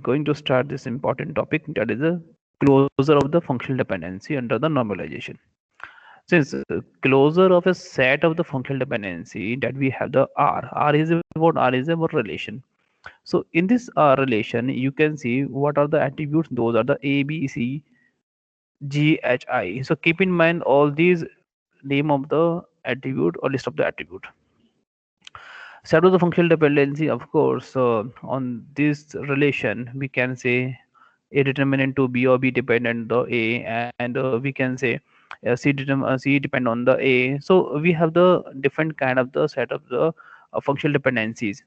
going to start this important topic, that is the closure of the functional dependency under the normalization. Since closure of a set of the functional dependency, that we have the R is about relation. So in this relation, you can see what are the attributes. Those are the A, B, C, G, H, I. So keep in mind all these name of the attribute or list of the attribute. Set of the functional dependency, of course, on this relation, we can say A determinant to B or B dependent on the A, and we can say C depend on the A. So we have the different kind of the set of the functional dependencies.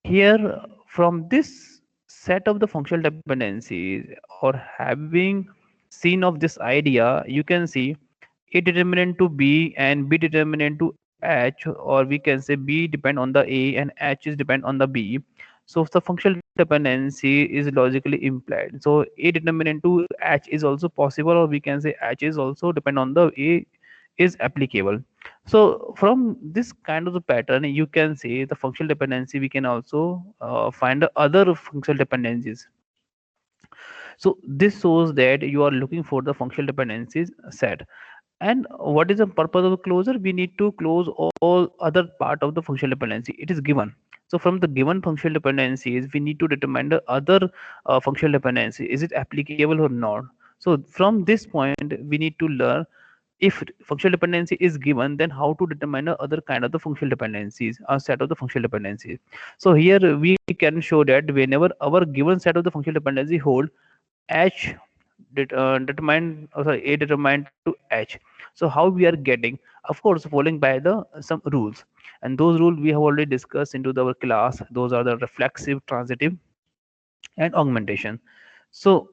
Here, from this set of the functional dependencies, or having seen of this idea, you can see A determinant to B and B determinant to H, or we can say B depend on the A and H is depend on the B. So the functional dependency is logically implied. So A determinant to H is also possible, or we can say H is also depend on the A is applicable. So from this kind of the pattern, you can say the functional dependency, we can also find the other functional dependencies. So this shows that you are looking for the functional dependencies set. And what is the purpose of the closure? We need to close all other part of the functional dependency. It is given. So from the given functional dependencies, we need to determine the other functional dependency. Is it applicable or not? So from this point, we need to learn, if functional dependency is given, then how to determine the other kind of the functional dependencies, a set of the functional dependencies. So here we can show that whenever our given set of the functional dependency hold H determined, oh sorry, A determined to H. So how we are getting? Of course, following by the some rules, and those rules we have already discussed into our class. Those are the reflexive, transitive, and augmentation. So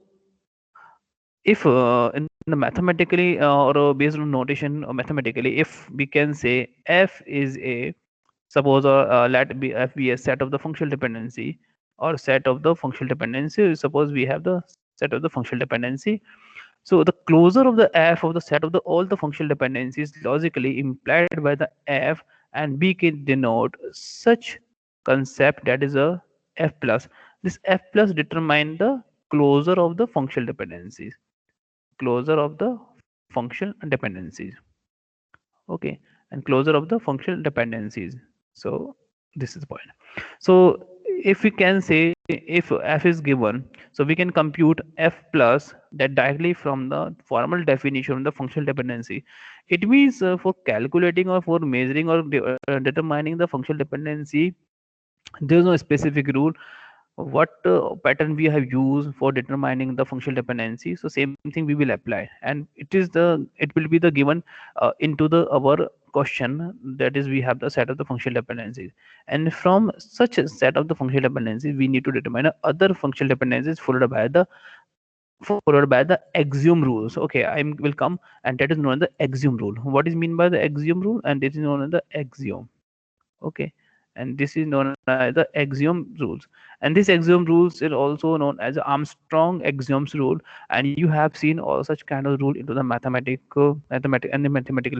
if in the mathematically or based on notation, or mathematically, if we can say F is a, suppose, or let be F be a set of the functional dependency, or set of the functional dependency. Suppose we have the set of the functional dependency. So the closure of the F of the set of the all the functional dependencies logically implied by the F, and B can denote such concept, that is a F plus. This F plus determine the closure of the functional dependencies. Closure of the functional dependencies. Okay, and closure of the functional dependencies. So this is the point. So if we can say, if F is given, so we can compute F plus that directly from the formal definition of the functional dependency. It means for calculating or for measuring or determining the functional dependency, there is no specific rule what pattern we have used for determining the functional dependency. So same thing we will apply, and it will be the given into the our question, that is we have the set of the functional dependencies, and from such a set of the functional dependencies we need to determine other functional dependencies followed by the axiom rules. Okay, I will come, and that is known as the axiom rule. What is mean by the axiom rule? And this is known as the axiom. Okay, and this is known as the axiom rules, and this axiom rules is also known as the Armstrong axioms rule, and you have seen all such kind of rule into the mathematical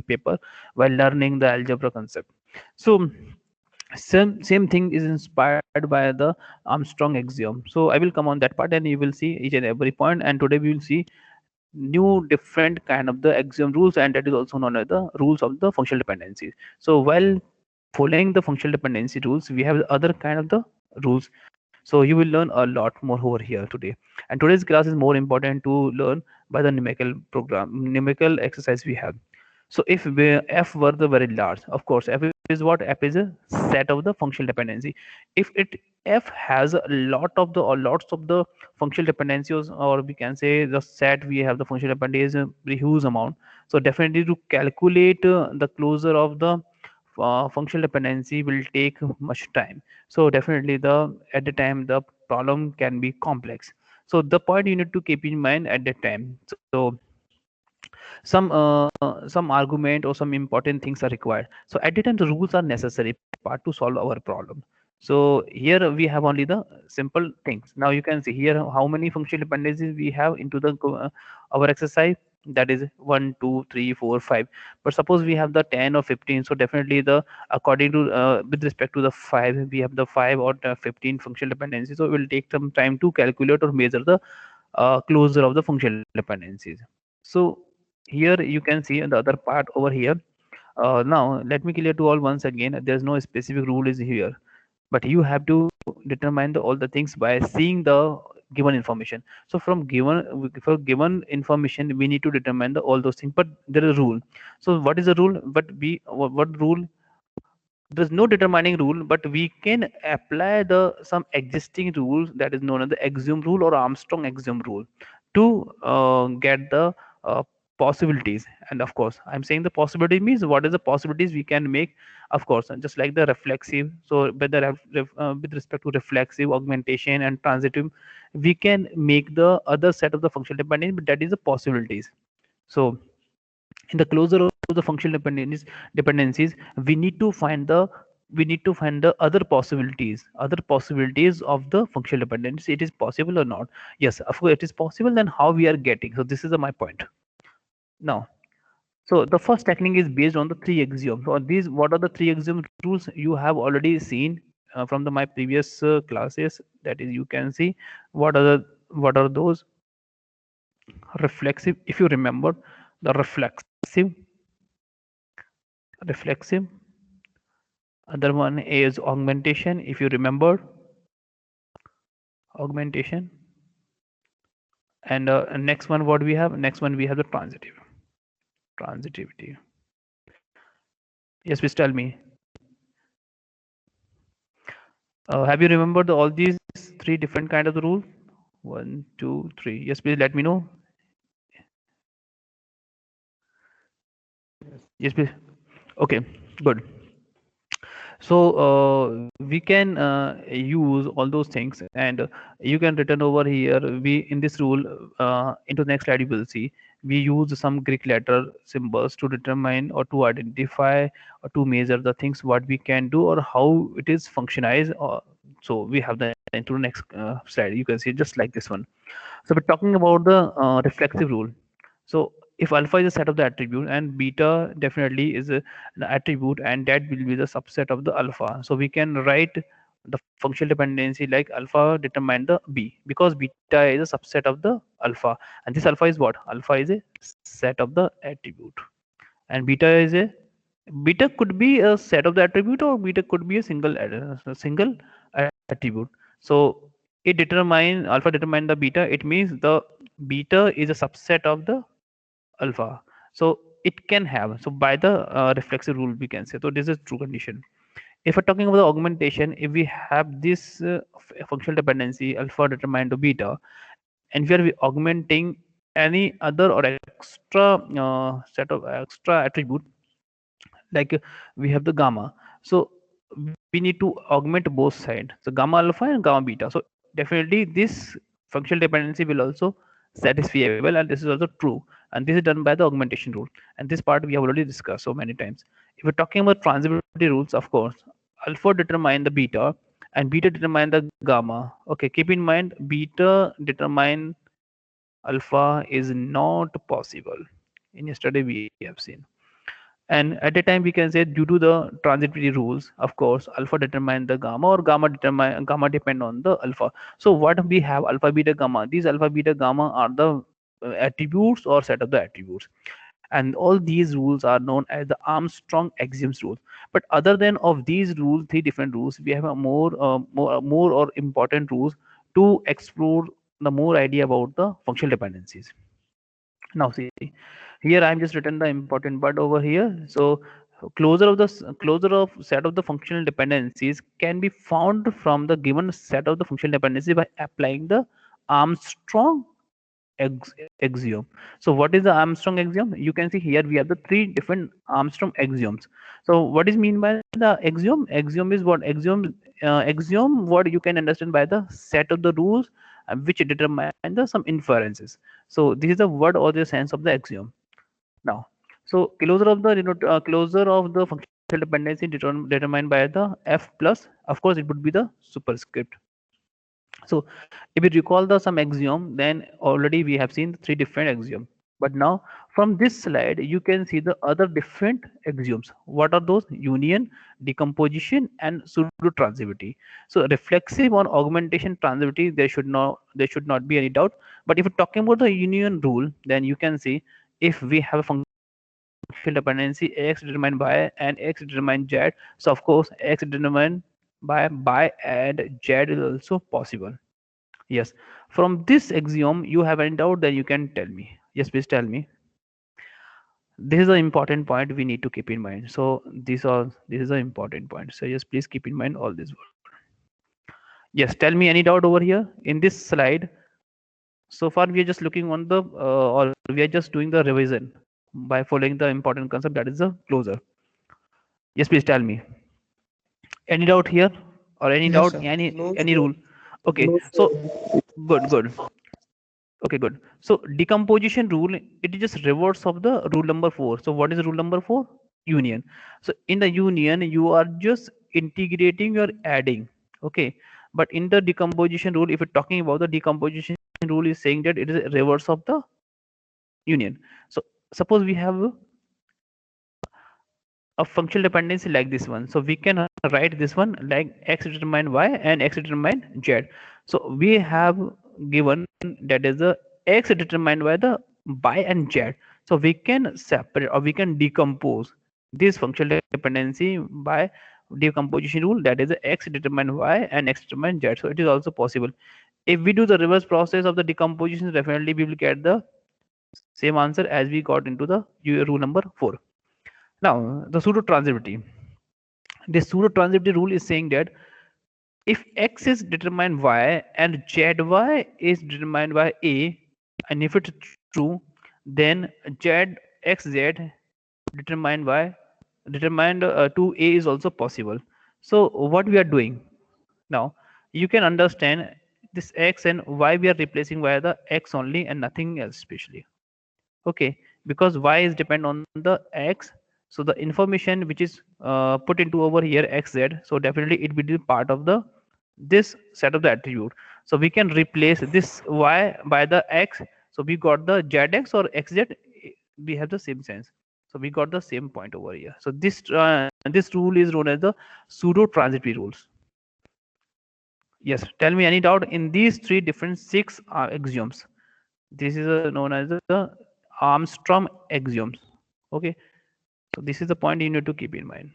paper while learning the algebra concept. So same thing is inspired by the Armstrong axiom. So I will come on that part, and you will see each and every point, and today we will see new different kind of the axiom rules, and that is also known as the rules of the functional dependencies. So while following the functional dependency rules, we have the other kind of the rules. So you will learn a lot more over here today, and today's class is more important to learn by the numerical exercise we have. So if f were the very large, of course f is what? F is a set of the functional dependency. If it f has a lot of the or lots of the functional dependencies, or we can say the set we have the functional dependency is a very huge amount. So definitely to calculate the closure of the functional dependency will take much time. So definitely the at the time the problem can be complex. So the point you need to keep in mind at that time. So some argument or some important things are required. So at the time the rules are necessary part to solve our problem. So here we have only the simple things. Now you can see here how many functional dependencies we have into the our exercise. That is 1, 2, 3, 4, 5. But suppose we have the 10 or 15. So definitely the according to with respect to the 5, we have the 5 or 15 functional dependencies. So it will take some time to calculate or measure the closure of the functional dependencies. So here you can see the other part over here. Now let me clear to all once again. There's no specific rule is here, but you have to determine all the things by seeing the given information. So from given for given information we need to determine all those things, but there is a rule. So what is the rule? But we what rule? There's no determining rule, but we can apply the some existing rules that is known as the axiom rule or Armstrong axiom rule to get the possibilities. And of course I'm saying the possibility means what is the possibilities we can make. Of course, and just like the reflexive, so with the with respect to reflexive, augmentation and transitive, we can make the other set of the functional dependence, but that is the possibilities. So in the closure of the functional dependencies, we need to find the other possibilities of the functional dependency. It is possible or not? Yes, of course it is possible. Then how we are getting? So this is my point. Now, so the first technique is based on the three axioms. So these, what are the three axiom rules? You have already seen from my previous classes. That is, you can see what are those. Reflexive, if you remember, the reflexive. Other one is augmentation, if you remember, augmentation. And next one, what we have? Next one we have the transitivity. Yes, please tell me. Have you remembered all these three different kind of the rule? One, two, three. Yes, please let me know. Yes, please. Okay, good. So we can use all those things, and you can return over here. We in this rule, into the next slide you will see we use some Greek letter symbols to determine or to identify or to measure the things what we can do or how it is functionized. So we have the into the next slide. You can see just like this one. So we're talking about the reflexive rule. So if alpha is a set of the attribute and beta definitely is an attribute, and that will be the subset of the alpha. So we can write the functional dependency like alpha determine the B, because beta is a subset of the alpha, and this alpha is what? Alpha is a set of the attribute, and beta could be a set of the attribute, or beta could be a single attribute. So it determine alpha determine the beta. It means the beta is a subset of the alpha. So it can have, so by the reflexive rule we can say, so this is true condition. If we're talking about the augmentation, if we have this functional dependency alpha determined to beta, and we are augmenting any other or extra set of extra attribute, like we have the gamma. So we need to augment both sides, so gamma alpha and gamma beta. So definitely this functional dependency will also satisfiable, and this is also true, and this is done by the augmentation rule, and this part we have already discussed so many times. If we're talking about transitivity rules, of course alpha determine the beta and beta determine the gamma. Okay, keep in mind beta determine alpha is not possible. In yesterday we have seen, and at a time we can say due to the transitivity rules, of course alpha determine the gamma, or gamma depend on the alpha. So what we have, alpha beta gamma, these alpha beta gamma are the attributes or set of the attributes, and all these rules are known as the Armstrong axioms rules. But other than of these rules, three different rules, we have a more or important rules to explore the more idea about the functional dependencies. Now see, here I'm just written the important part over here. So closure of set of the functional dependencies can be found from the given set of the functional dependency by applying the Armstrong axiom. So what is the Armstrong axiom? You can see here we have the three different Armstrong axioms. So what is mean by the axiom? Axiom is what? Axiom what you can understand by the set of the rules which determine the some inferences. So this is the word or the sense of the axiom. Now, so closure of the closure of the functional dependency determined by the F plus, of course, it would be the superscript. So if we recall the some axiom, then already we have seen three different axioms. But now from this slide, you can see the other different axioms. What are those? Union, decomposition, and pseudo transitivity. So reflexive on augmentation transitivity, there should not be any doubt. But if you're talking about the union rule, then you can see if we have a function dependency x determined by and x determined z. So of course x determined by and z is also possible. Yes. From this axiom, you have any doubt, then you can tell me. Yes, please tell me. This is an important point we need to keep in mind. So this is an important point. So yes, please keep in mind all this word. Yes, tell me any doubt over here in this slide. So far we are just looking on the or we are just doing the revision by following the important concept, that is the closure. Yes, please tell me. Any doubt here or any Yes, doubt sir. any rule? Okay, No, so sir. good. Okay, good. So decomposition rule, it is just reverse of the rule number 4. So what is rule number 4? Union. So in the union, you are just integrating or adding. Okay. But in the decomposition rule, if you're talking about the decomposition rule is saying that it is a reverse of the union. So suppose we have a functional dependency like this one, so we can write this one like x determine y and x determine z. So we have given that is the x determined by the by and z. So we can separate or we can decompose this functional dependency by decomposition rule, that is the x determine y and x determine z. So it is also possible. If we do the reverse process of the decomposition, definitely we will get the same answer as we got into the rule number 4. Now, the pseudo transitivity. This pseudo transitivity rule is saying that if x is determined y and zy is determined by a, and if it's true, then zxz determined by determined to a is also possible. So what we are doing now, you can understand this x and y we are replacing by the x only and nothing else specially. Okay, because y is depend on the x, so the information which is put into over here xz, so definitely it will be part of the this set of the attribute. So we can replace this y by the x, so we got the zx or xz, we have the same sense. So we got the same point over here. So this rule is known as the pseudo transitory rules. Yes, tell me any doubt in these three different six axioms. This is known as the Armstrong axioms. Okay, so this is the point you need to keep in mind.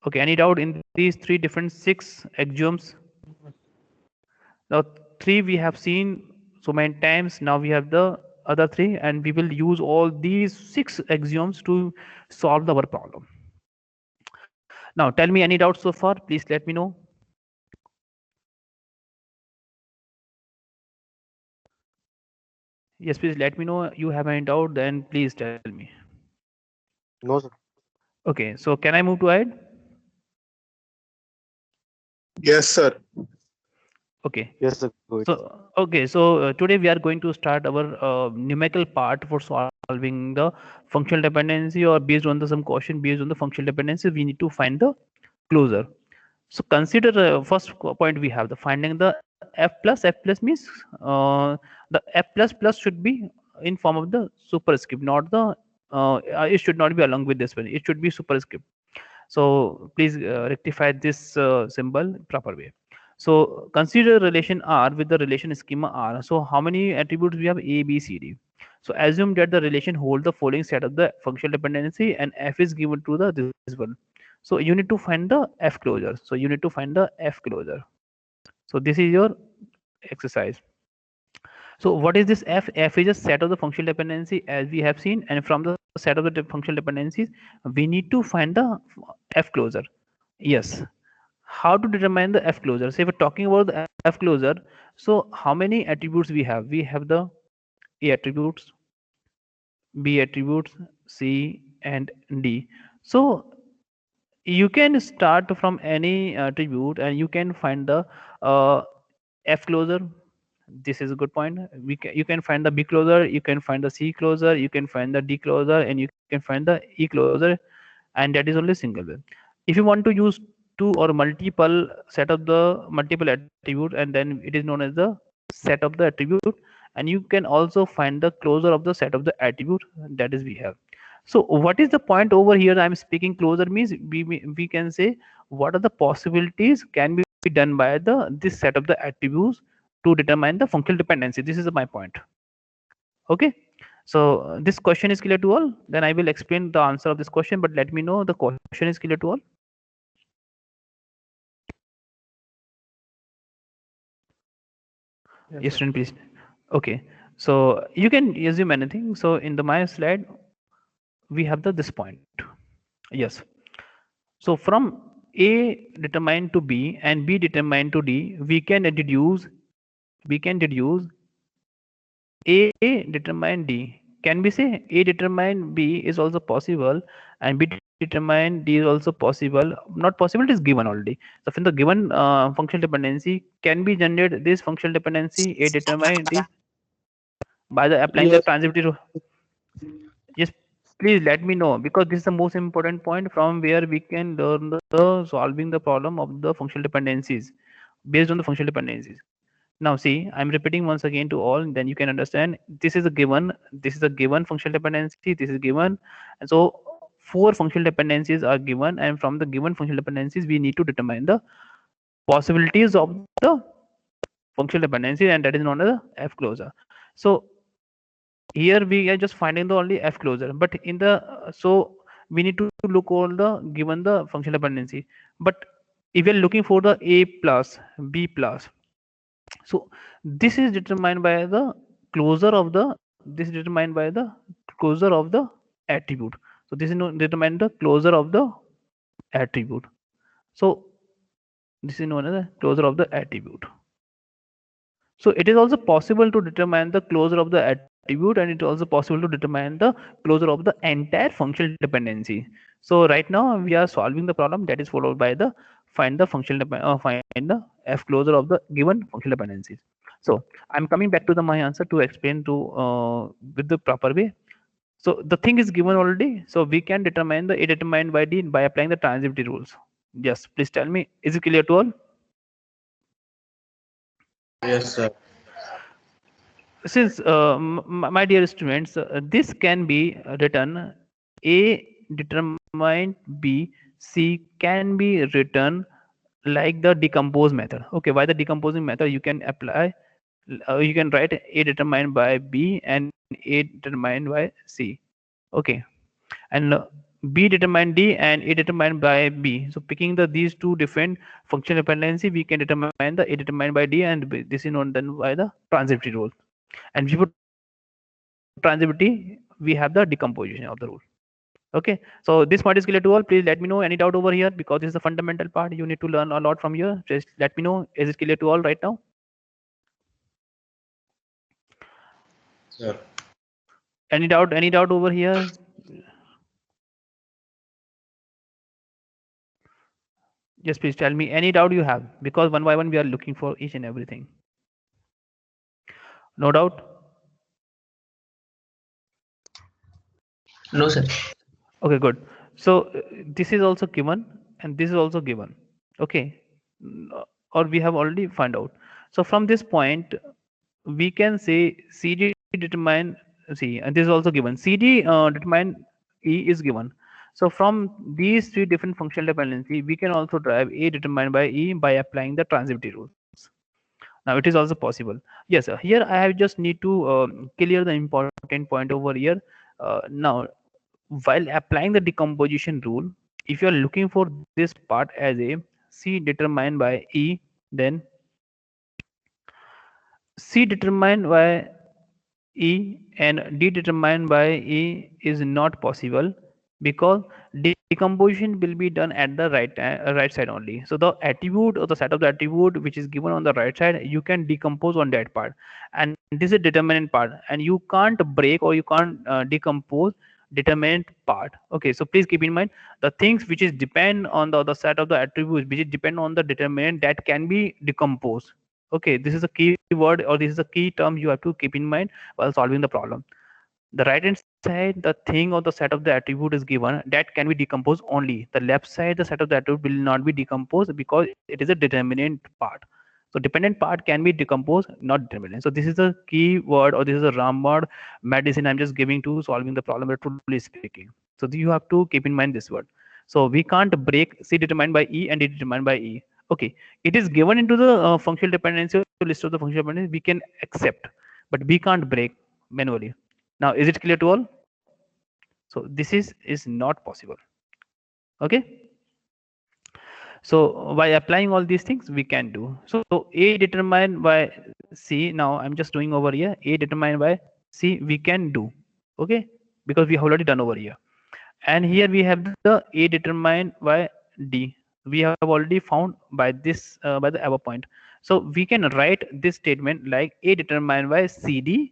Okay, any doubt in these three different six axioms? Now three we have seen so many times. Now we have the other three, and we will use all these six axioms to solve our problem. Now tell me any doubts so far. Please let me know. Yes, please let me know. You have any doubt? Then please tell me. No, sir. Okay, so can I move to ahead? Yes, sir. Okay. Yes, sir. Go ahead. So today we are going to start our numerical part for solving the functional dependency, or based on the some question based on the functional dependency, we need to find the closure. So consider first point we have the finding the f plus. F plus means the f plus plus should be in form of the superscript, not the it should not be along with this one. It should be superscript. So please rectify this symbol proper way. So consider relation R with the relation schema R. So how many attributes we have? A, B, C, D. So assume that the relation hold the following set of the functional dependency, and F is given to the this one. So you need to find the F closure. So you need to find the F closure. So this is your exercise. So what is this F? F is a set of the functional dependency as we have seen, and from the set of the functional dependencies, we need to find the F closure. Yes. How to determine the F closure? So if we're talking about the F closure, so how many attributes we have? We have the A attributes, B attributes, C and D. So you can start from any attribute and you can find the uh, F closure. This is a good point. You can find the B closure, you can find the C closure, you can find the D closure, and you can find the E closure. and that is only single way. If you want to use two or multiple set of the multiple attributes, and then it is known as the set of the attribute, and you can also find the closure of the set of the attribute that is we have. So what is the point over here? I'm speaking closer means we can say what are the possibilities can be done by the this set of the attributes to determine the functional dependency. This is my point. Okay. So this question is clear to all. Then I will explain the answer of this question, but let me know the question is clear to all. Yes, Yes, sir. student, please. Okay. So you can assume anything. So in the my slide, we have the this point. Yes. So from A determined to B and B determined to D, we can deduce A determine D. Can we say A determine B is also possible and B determine D is also possible? Not possible, it is given already. So from the given functional dependency, can be generate this functional dependency A determine D by the applying the Yes. transitivity rule? Yes, please let me know because this is the most important point from where we can learn the solving the problem of the functional dependencies based on the functional dependencies. Now see, I'm repeating once again to all, then you can understand this is a given, this is a given functional dependency, this is given, and so four functional dependencies are given, and from the given functional dependencies, we need to determine the possibilities of the functional dependency, and that is known as the F closure. So here we are just finding the only F closure, but in the so we need to look all the given the functional dependency. But if we are looking for the A plus, B plus, so this is determined by the closure of the this is determined by the closure of the attribute. So this is determined the closure of the attribute. So this is known as the closure of the attribute. So it is also possible to determine the closure of the attribute, and it is also possible to determine the closure of the entire functional dependency. So right now we are solving the problem that is followed by the find the F closure of the given functional dependencies. So I'm coming back to the my answer to explain to with the proper way. So the thing is given already. So we can determine the A determined by D by applying the transitivity rules. Yes, please tell me, is it clear to all? Yes, sir. Since my dear students, this can be written A determined B, C can be written like the decompose method. Okay, by the decomposing method you can apply, you can write A determined by B and A determined by C. Okay, and B determined D and A determined by B. So picking the these two different functional dependency, we can determine the A determined by D, and this is known then by the transitivity rule. And before transitivity, we have the decomposition of the rule. Okay, so this point is clear to all. Please let me know any doubt over here because this is the fundamental part. You need to learn a lot from here. Just let me know, is it clear to all right now? Sir. Any doubt over here? Yes, please tell me any doubt you have because one by one we are looking for each and everything. No doubt. No, sir. Okay, good. So this is also given and this is also given. Okay, or we have already found out. So from this point, we can say CD determine C, and this is also given. CD determine E is given. So from these three different functional dependency, we can also drive A determined by E by applying the transitivity rules. Now it is also possible. Yes, here I have just need to clear the important point over here. Now while applying the decomposition rule, if you are looking for this part as a C determined by E, then C determined by E and D determined by E is not possible because decomposition will be done at the right side only. So the attribute or the set of the attribute which is given on the right side, you can decompose on that part, and this is determinant part, and you can't break or you can't decompose determinant part. Okay, so please keep in mind the things which is depend on the other set of the attributes which is depend on the determinant that can be decomposed. Okay, this is a key word or this is a key term you have to keep in mind while solving the problem. The right hand side, the thing or the set of the attribute is given that can be decomposed only. The left side, the set of the attribute will not be decomposed because it is a determinant part. So dependent part can be decomposed, not determinant. So this is a key word, or this is a ramword medicine I'm just giving to solving the problem, but truly speaking. So you have to keep in mind this word. So we can't break C determined by E and D determined by E. Okay, it is given into the functional dependency or list of the functional dependency. We can accept, but we can't break manually. Now, is it clear to all? So this is not possible. Okay. So by applying all these things, we can do. So A determined by C. Now I'm just doing over here. A determined by C. We can do. Okay, because we have already done over here. And here we have the A determined by D. We have already found by this by the above point. So we can write this statement like A determined by CD,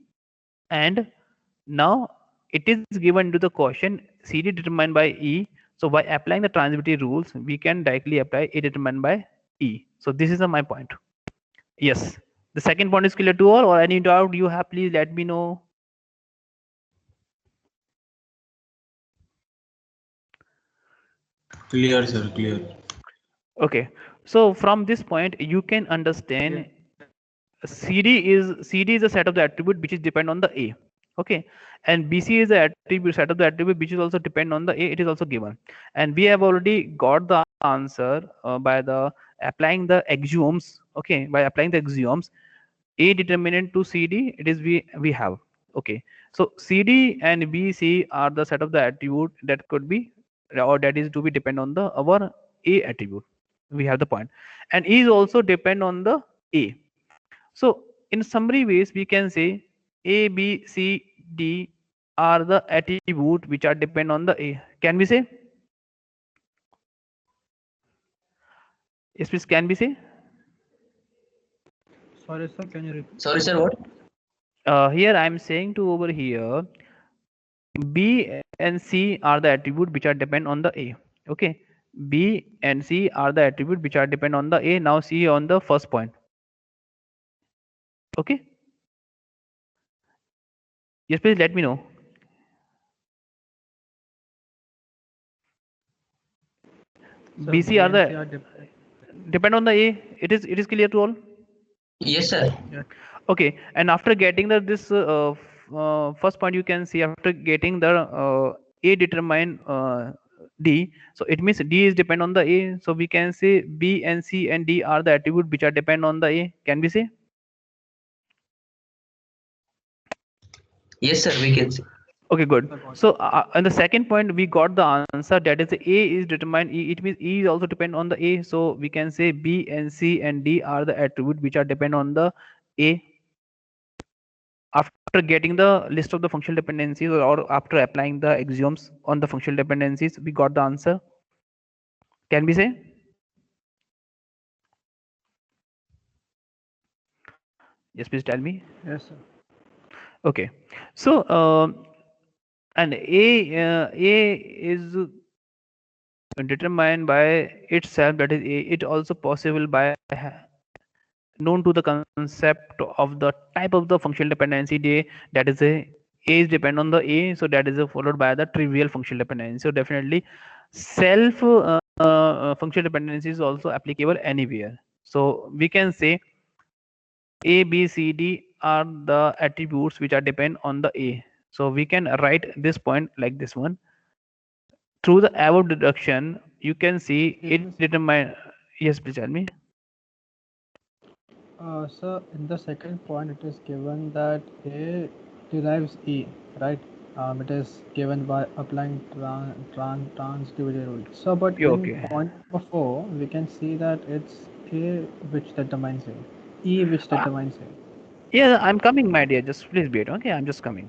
and now it is given to the question CD determined by E. So by applying the transitivity rules, we can directly apply A determined by E. So this is my point. Yes. The second point is clear to all, or any doubt you have, please let me know. Clear, sir. Clear. Okay. So from this point, you can understand CD is a set of the attribute which is depend on the A. Okay, and BC is the attribute set of the attribute which is also depend on the A. It is also given, and we have already got the answer by the applying the axioms. Okay, by applying the axioms, A determinant to CD, it is we have. Okay, so CD and BC are the set of the attribute that could be, or that is to be depend on the our A attribute. We have the point, and E is also depend on the A. So in summary ways, we can say A, B, C, D are the attribute which are depend on the A. Can we say? Yes, please. Can we say? Sorry, sir, can you repeat? Sorry, sir. What? Here I am saying to over here, B and C are the attribute which are depend on the A. Okay, B and C are the attribute which are depend on the A. Now see on the first point. Okay. Yes, please let me know. So BC B are and C the are dependent. depend on the A. It is clear to all. Yes, sir. Yeah. Okay, and after getting the this first point, you can see after getting the A determine D, so it means D is depend on the A. So we can say B and C and D are the attribute which are depend on the A. Can we say? Yes, sir. We can see. Okay, good. I got it. So on the second point, we got the answer, that is A is determined E. It means E is also depend on the A. So we can say B and C and D are the attribute which are depend on the A. After getting the list of the functional dependencies, or after applying the axioms on the functional dependencies, we got the answer. Can we say? Yes, please tell me. Yes, sir. Okay. So and A is determined by itself, that is A. It also possible by known to the concept of the type of the functional dependency day, that is A is depend on the A, so that is followed by the trivial functional dependency. So definitely self functional dependency is also applicable anywhere. So we can say A, B, C, D are the attributes which are depend on the A. So we can write this point like this one. Through the above deduction, you can see it determine. Yes, please tell me. Sir, in the second point, it is given that A derives E, right? It is given by applying transitivity rule. So, but Yeah, in okay. point number 4, we can see that it's A which determines A, E which determines A. Yeah, I'm coming, my dear. Just please wait. Okay, I'm just coming.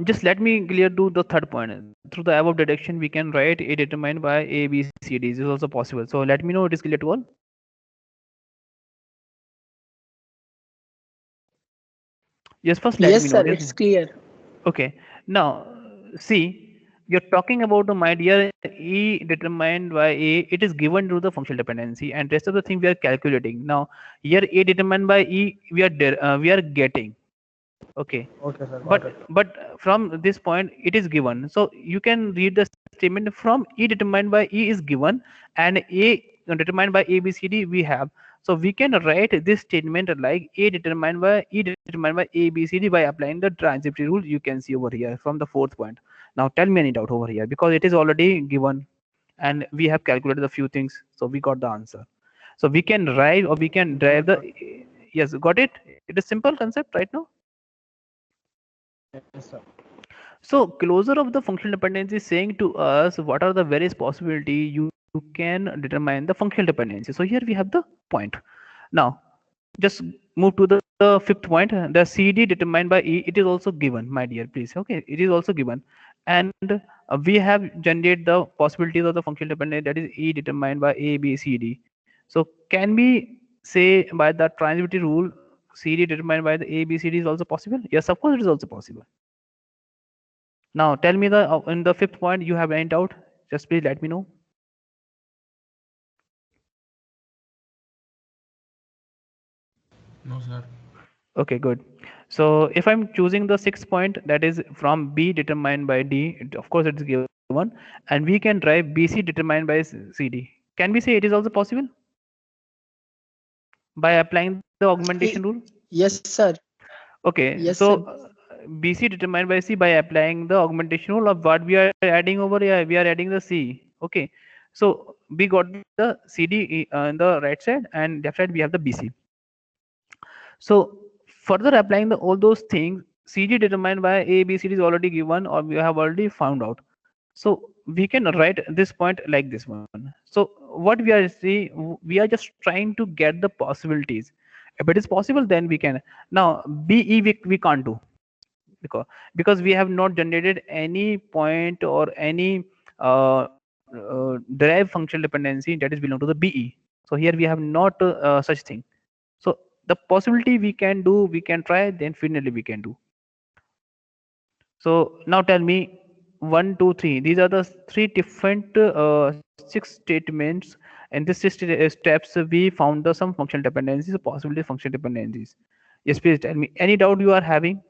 Just let me clear to the third point. Through the above deduction, we can write A determined by A, B, C, D. This is also possible. So let me know it is clear to all. Yes, first let Yes, me know. sir, it's clear. Okay. Now, see, you're talking about the my dear E determined by A. It is given to the functional dependency, and rest of the thing we are calculating. Now, here A determined by E, we are getting. Okay, Okay, sir. Got it. but from this point it is given, so you can read the statement from E determined by E is given, and A determined by A B C D we have. So we can write this statement like A determined by E determined by A B C D by applying the transitivity rule. You can see over here from the fourth point. Now tell me any doubt over here, because it is already given and we have calculated a few things, so we got the answer. So we can write, or we can drive Good, the, sir. yes, got it. It is simple concept right now. Yes, sir. So closure of the functional dependency is saying to us what are the various possibility you can determine the functional dependency. So here we have the point. Now just move to the fifth point. The CD determined by E, it is also given, my dear, please. Okay, it is also given, and we have generated the possibilities of the functional dependency, that is E determined by A, B, C, D. So can we say by the transitivity rule CD determined by the A, B, C, D is also possible? Yes, of course it is also possible. Now tell me the in the fifth point you have any doubt? Just please let me know. No, sir. Okay, good. So if I'm choosing the sixth point, that is from B determined by D, of course it is given, and we can drive BC determined by CD. Can we say it is also possible by applying the augmentation Y- rule? Yes, sir. Okay, Yes, so sir. BC determined by C by applying the augmentation rule of what we are adding over here, we are adding the C. Okay, so we got the CD on the right side, and left side we have the BC. So further applying all those things, CG determined by A, B, C D is already given, or we have already found out. So we can write this point like this one. So what we are saying, we are just trying to get the possibilities. If it is possible, then we can. Now BE we can't do, because we have not generated any point or any derived functional dependency that is belong to the BE. So here we have not such thing. So the possibility we can do, we can try, then finally we can do. So now tell me, one, two, three. These are the three different six statements, and this steps we found the some functional dependencies, possibly functional dependencies. Yes, please tell me. Any doubt you are having?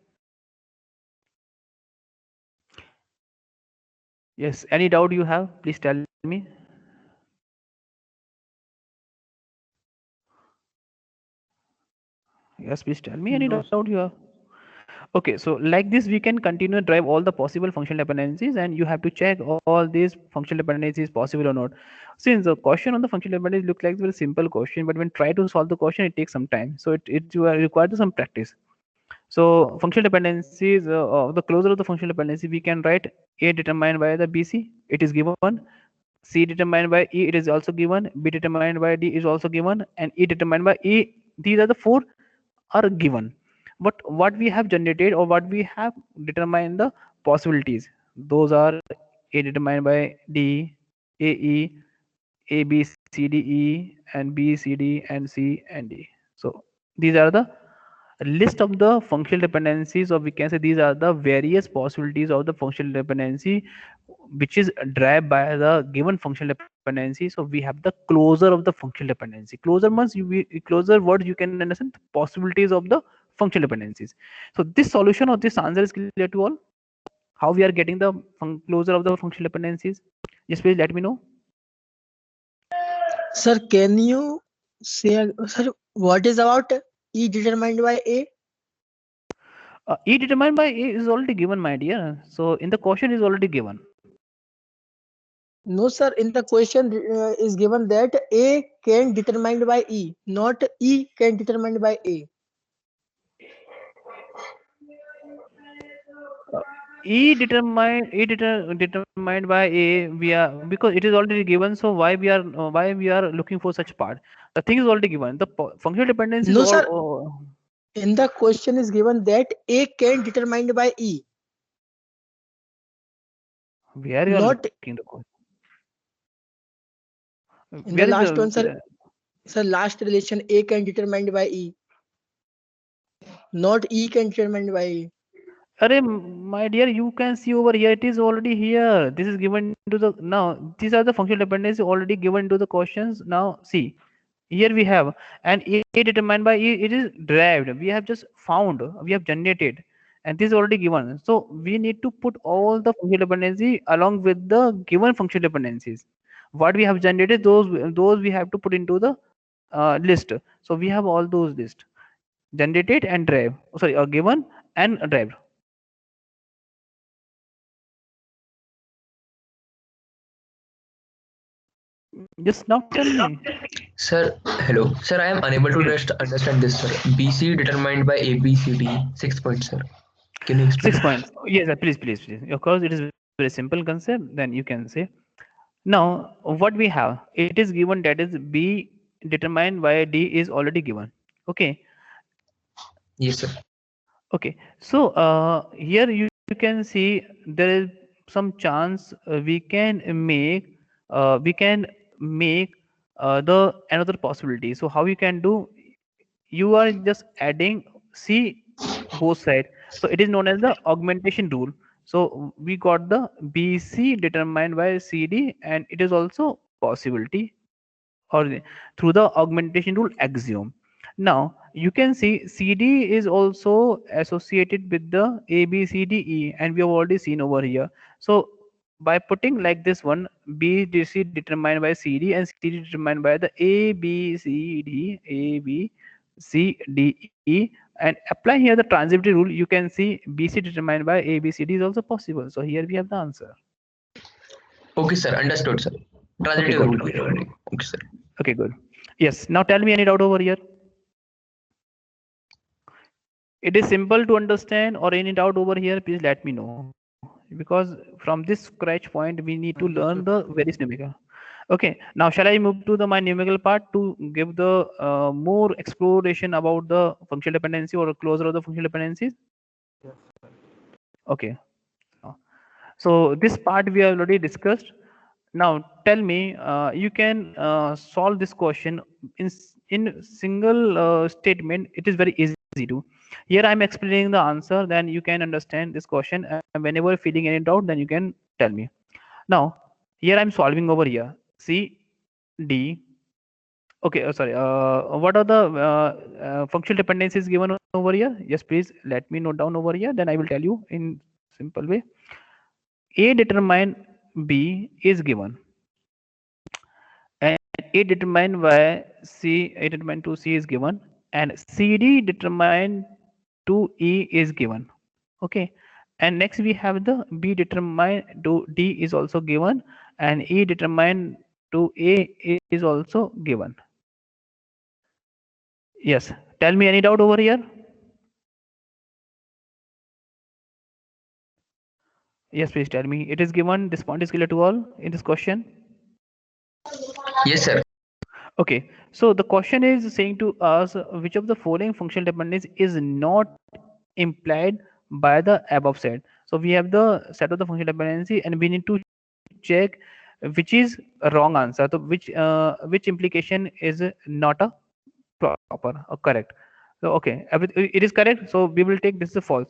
Yes, any doubt you have? Please tell me. Yes, please tell me any No, doubt sir. you have. Okay, so like this, we can continue drive all the possible functional dependencies, and you have to check all these functional dependencies possible or not. Since the question on the functional dependency looks like a very simple question, but when try to solve the question, it takes some time. So it requires some practice. So functional dependencies, the closure of the functional dependency, we can write A determined by the BC, it is given. C determined by E, it is also given. B determined by D is also given, and E determined by E. These are the four are given. But what we have generated or what we have determined the possibilities, those are A determined by D, AE, A B C D E, and B C D and C and D. So these are the list of the functional dependencies, or we can say these are the various possibilities of the functional dependency which is derived by the given functional dependency. So we have the closure of the functional dependency. Closure means closure word you can understand the possibilities of the functional dependencies. So this solution or this answer is clear to all. How we are getting the closure of the functional dependencies? Just please let me know. Sir, can you say, sir, what is about E determined by A? E determined by A is already given, my dear. So in the question is already given. No, sir. In the question is given that A can determined by E, not E can determined by A. Determined by A, we are, because it is already given. So why we are looking for such part? The thing is already given. The functional dependency is No, all. sir. In the question is given that A can determined by E, Where you are not looking the question? in the Where is last one, the? sir. Sir, last relation A can determined by E, not E can determined by E. Arey, my dear, you can see over here. It is already here. This is given to the now. These are the functional dependency already given to the questions. Now see. Here we have, and A determined by E, it is derived. We have just found, we have generated, and this is already given. So we need to put all the functional dependency along with the given functional dependencies. What we have generated, those we have to put into the list. So we have all those list generated and derived. Sorry, given and derived. Just now tell me. Sir, hello. Sir, I am unable to Yes. understand this, sir. BC determined by ABCD. 6 points, sir. Can you explain? 6 points. Yes, please. Of course, it is very simple concept. Then you can say. Now, what we have, it is given that is B determined by D is already given. Okay. Yes, sir. Okay. So here you can see there is some chance we can make the another possibility. So how you can do? You are just adding C both side. So it is known as the augmentation rule. So we got the BC determined by CD, and it is also possibility or through the augmentation rule axiom. Now you can see CD is also associated with the ABCDE, and we have already seen over here. So by putting like this one, BDC determined by CD and CD determined by the ABCDE, and apply here the transitivity rule, you can see BC determined by ABCD is also possible. So here we have the answer. Okay, sir. Understood, sir. Okay, Transitive good. rule. Okay, sir. Okay, good. Yes. Now tell me any doubt over here. It is simple to understand or any doubt over here, please let me know. Because from this scratch point, we need to learn the Understood. various numerical. Okay, now shall I move to the my numerical part to give the more exploration about the functional dependency or closure of the functional dependencies? Yes, sir. Okay. So this part we have already discussed. Now tell me, you can solve this question in single statement. It is very easy to. Here I am explaining the answer. Then you can understand this question. And whenever feeling any doubt, then you can tell me. Now here I am solving over here. C, D. Okay, sorry. What are the functional dependencies given over here? Yes, please let me note down over here. Then I will tell you in simple way. A determine B is given, and A determined by C, A determined to C is given, and CD determined to E is given. Okay, and next we have the B determined to D is also given, and E determined to A is also given. Yes, tell me any doubt over here. Yes, please tell me. It is given. This point is clear to all in this question. Yes, sir. Okay, so the question is saying to us which of the following functional dependency is not implied by the above set. So we have the set of the functional dependency, and we need to check which is a wrong answer. So which implication is not a proper or correct. So okay, it is correct. So we will take this as a false.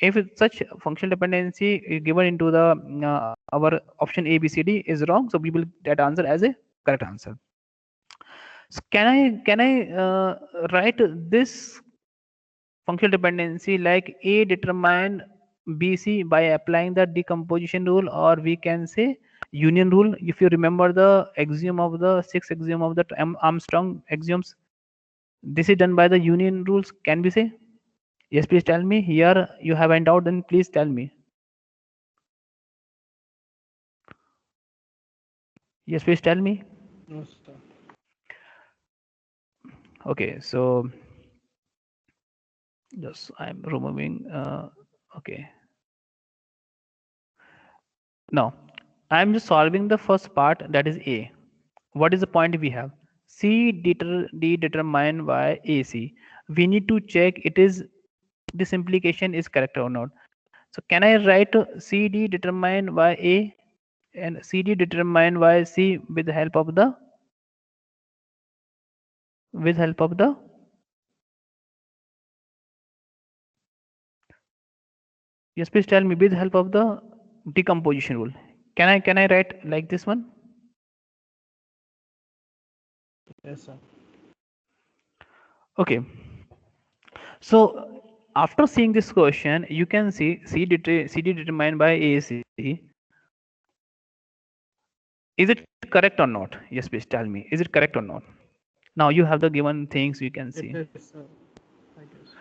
If such functional dependency is given into the our option A, B, C, D is wrong, so we will that answer as a correct answer. So can I write this functional dependency like A determine BC by applying the decomposition rule, or we can say union rule. If you remember the axiom of the six axiom of the Armstrong axioms, this is done by the union rules. Can we say? Yes, please tell me. Here you have a doubt, then please tell me. Yes, please tell me. No, sir. Okay, so just I'm removing. Okay. Now, I'm just solving the first part, that is A. What is the point we have? D determined by AC. We need to check it is this implication is correct or not. So can I write CD determined by A and CD determined by C with the help of the with help of the yes, please tell me with help of the decomposition rule. Can I write like this one? Yes, sir. Okay. So after seeing this question, you can see CD determined by AC. Is it correct or not? Yes, please tell me. Is it correct or not? Now you have the given things you can It see. is, I guess.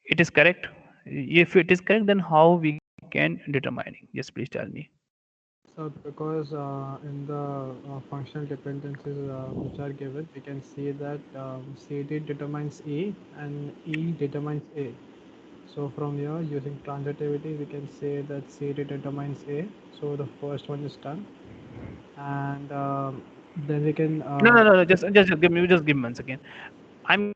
It is correct. If it is correct, then how we can determining? Yes, please tell me. So because in the functional dependencies which are given, we can see that CD determines E and E determines A. So from here, using transitivity, we can say that CD determines A. So the first one is done, and then we can No. Just give me once again. I'm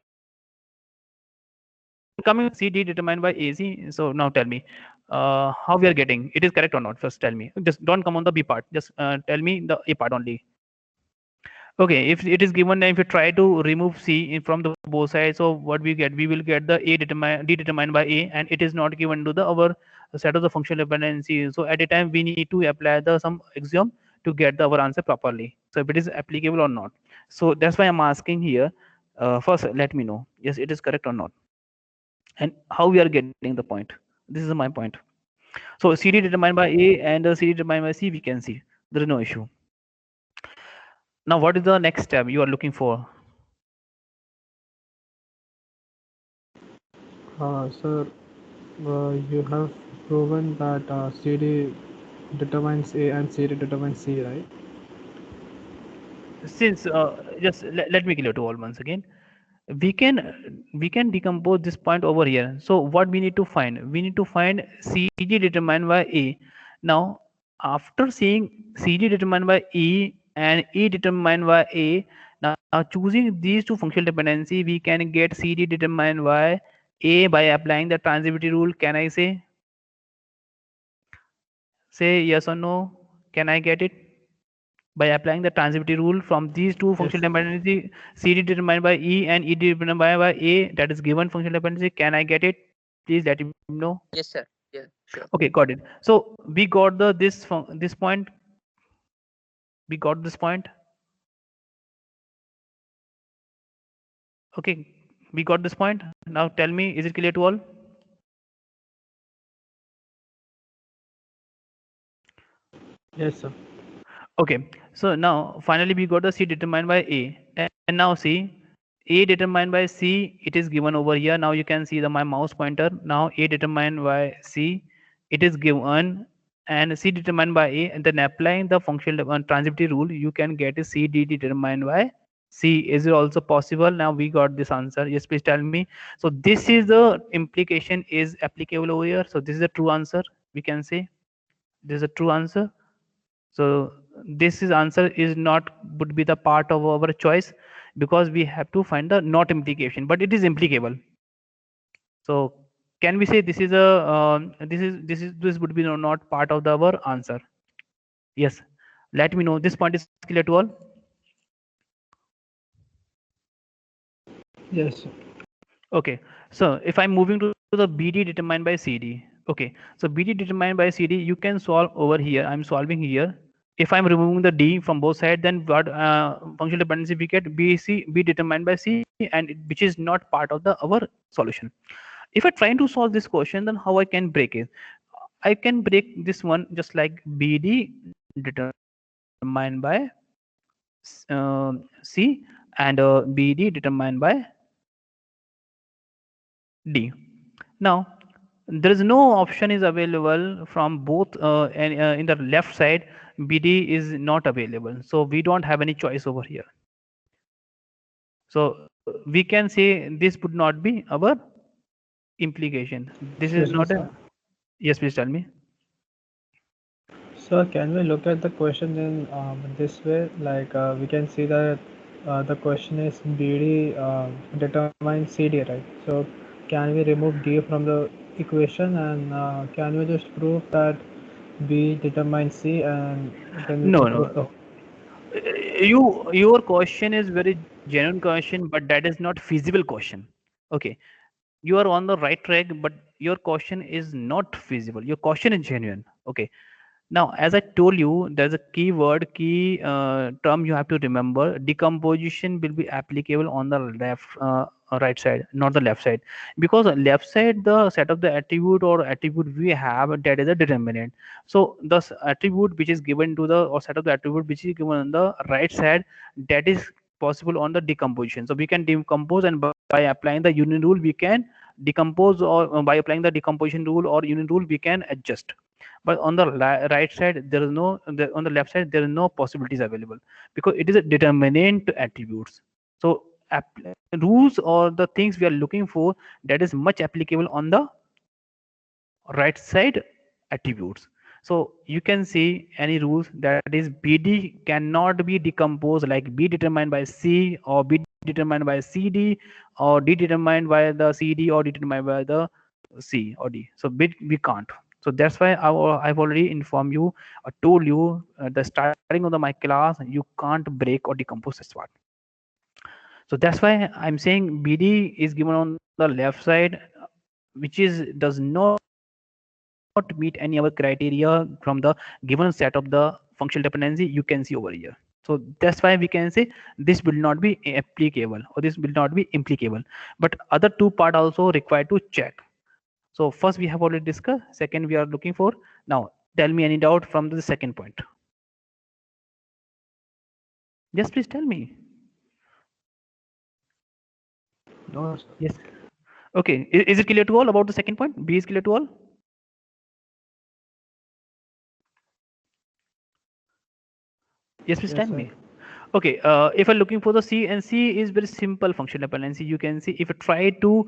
coming to CD determined by AC. So now tell me, how we are getting. It is correct or not? First, tell me. Just don't come on the B part. Just tell me the A part only. Okay, if it is given, then if you try to remove C from the both sides, so what we get? We will get the A D determined by A, and it is not given to the our set of the functional dependency. So at a time we need to apply the some axiom to get our answer properly. So if it is applicable or not. So that's why I'm asking here. First, let me know. Yes, it is correct or not, and how we are getting the point. This is my point. So CD determined by A and CD determined by C, we can see there is no issue. Now, what is the next step you are looking for? sir, you have proven that CD determines A and CD determines C, right? Since just let me clear to all once again, we can decompose this point over here. So what we need to find? We need to find CG determined by A. Now, after seeing CG determined by E and E determined by A, now choosing these two functional dependency, we can get CD determined by A by applying the transitivity rule. Can I say yes or no? Can I get it? By applying the transitivity rule from these two Yes. functional dependency, CD determined by E and E determined by A, that is given functional dependency. Can I get it? Please let me know. Yes, sir. Yeah, sure. Okay, got it. So we got the this point. We got this point. Okay, we got this point. Now tell me, is it clear to all? Yes, sir. Okay, so now finally we got the C determined by A, and now see A determined by C. It is given over here. Now you can see the my mouse pointer. Now A determined by C, it is given, and C determined by A, and then applying the functional transitivity rule, you can get a C D determined by C. Is it also possible? Now we got this answer. Yes, please tell me. So this is the implication is applicable over here. So this is a true answer. We can say this is a true answer. So this is answer is not would be the part of our choice because we have to find the not implication, but it is implicable. So can we say this is a this would be not part of the our answer? Yes. Let me know. This point is clear to all. Yes, sir. Okay, so if I'm moving to the BD determined by CD, okay, so BD determined by CD, you can solve over here. I'm solving here. If I'm removing the D from both sides, then what functional dependency we get B determined by C, and which is not part of the our solution. If I trying to solve this question, then how I can break it? I can break this one just like BD determined by C and BD determined by D. Now, there is no option is available from both and in the left side, BD is not available. So we don't have any choice over here. So we can say this would not be our implication. This is Excuse me, not a, sir. yes, please tell me. Sir, can we look at the question in this way? Like we can see that the question is BD determines CD, right? So can we remove D from the equation and can we just prove that B determines C and then we No, can no. prove the. Your question is very genuine question, but that is not feasible question. Okay, you are on the right track, but your question is not feasible. Your question is genuine. Okay, Now, as I told you, there's a key term you have to remember. Decomposition will be applicable on the right side, not the left side, because on left side the set of the attribute or attribute we have, that is a determinant. So the attribute which is given to the, or set of the attribute which is given on the right side, that is possible on the decomposition. So we can decompose, and by applying the union rule we can decompose, or by applying the decomposition rule or union rule we can adjust. But on the right side there is no, on the left side there is no possibilities available, because it is a determinant attributes. So rules or the things we are looking for, that is much applicable on the right side attributes. So you can see any rules that is BD cannot be decomposed, like B determined by C, or B determined by CD, or D determined by the CD, or determined by the C or D. So we can't. So that's why I've already informed you, told you the starting of my class, you can't break or decompose this part. So that's why I'm saying BD is given on the left side, which is does not meet any other criteria from the given set of the functional dependency you can see over here. So that's why we can say this will not be applicable, or this will not be implicable. But other two part also required to check. So first we have already discussed, second we are looking for. Now tell me any doubt from the second point. Yes, please tell me. No, sir. Yes. Okay, is it clear to all about the second point? B is clear to all? Yes, please tell Yes, sir. me. Okay, if I'm looking for the C, and C is very simple functional dependency. You can see if I try to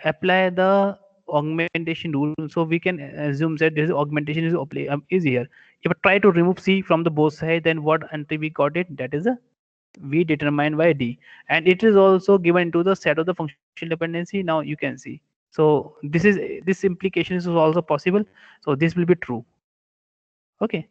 apply the augmentation rule, so we can assume that this augmentation is here. If I try to remove C from the both sides, then what entry we got it? That is a V determined by D, and it is also given to the set of the functional dependency. Now you can see. So this implication is also possible. So this will be true. Okay.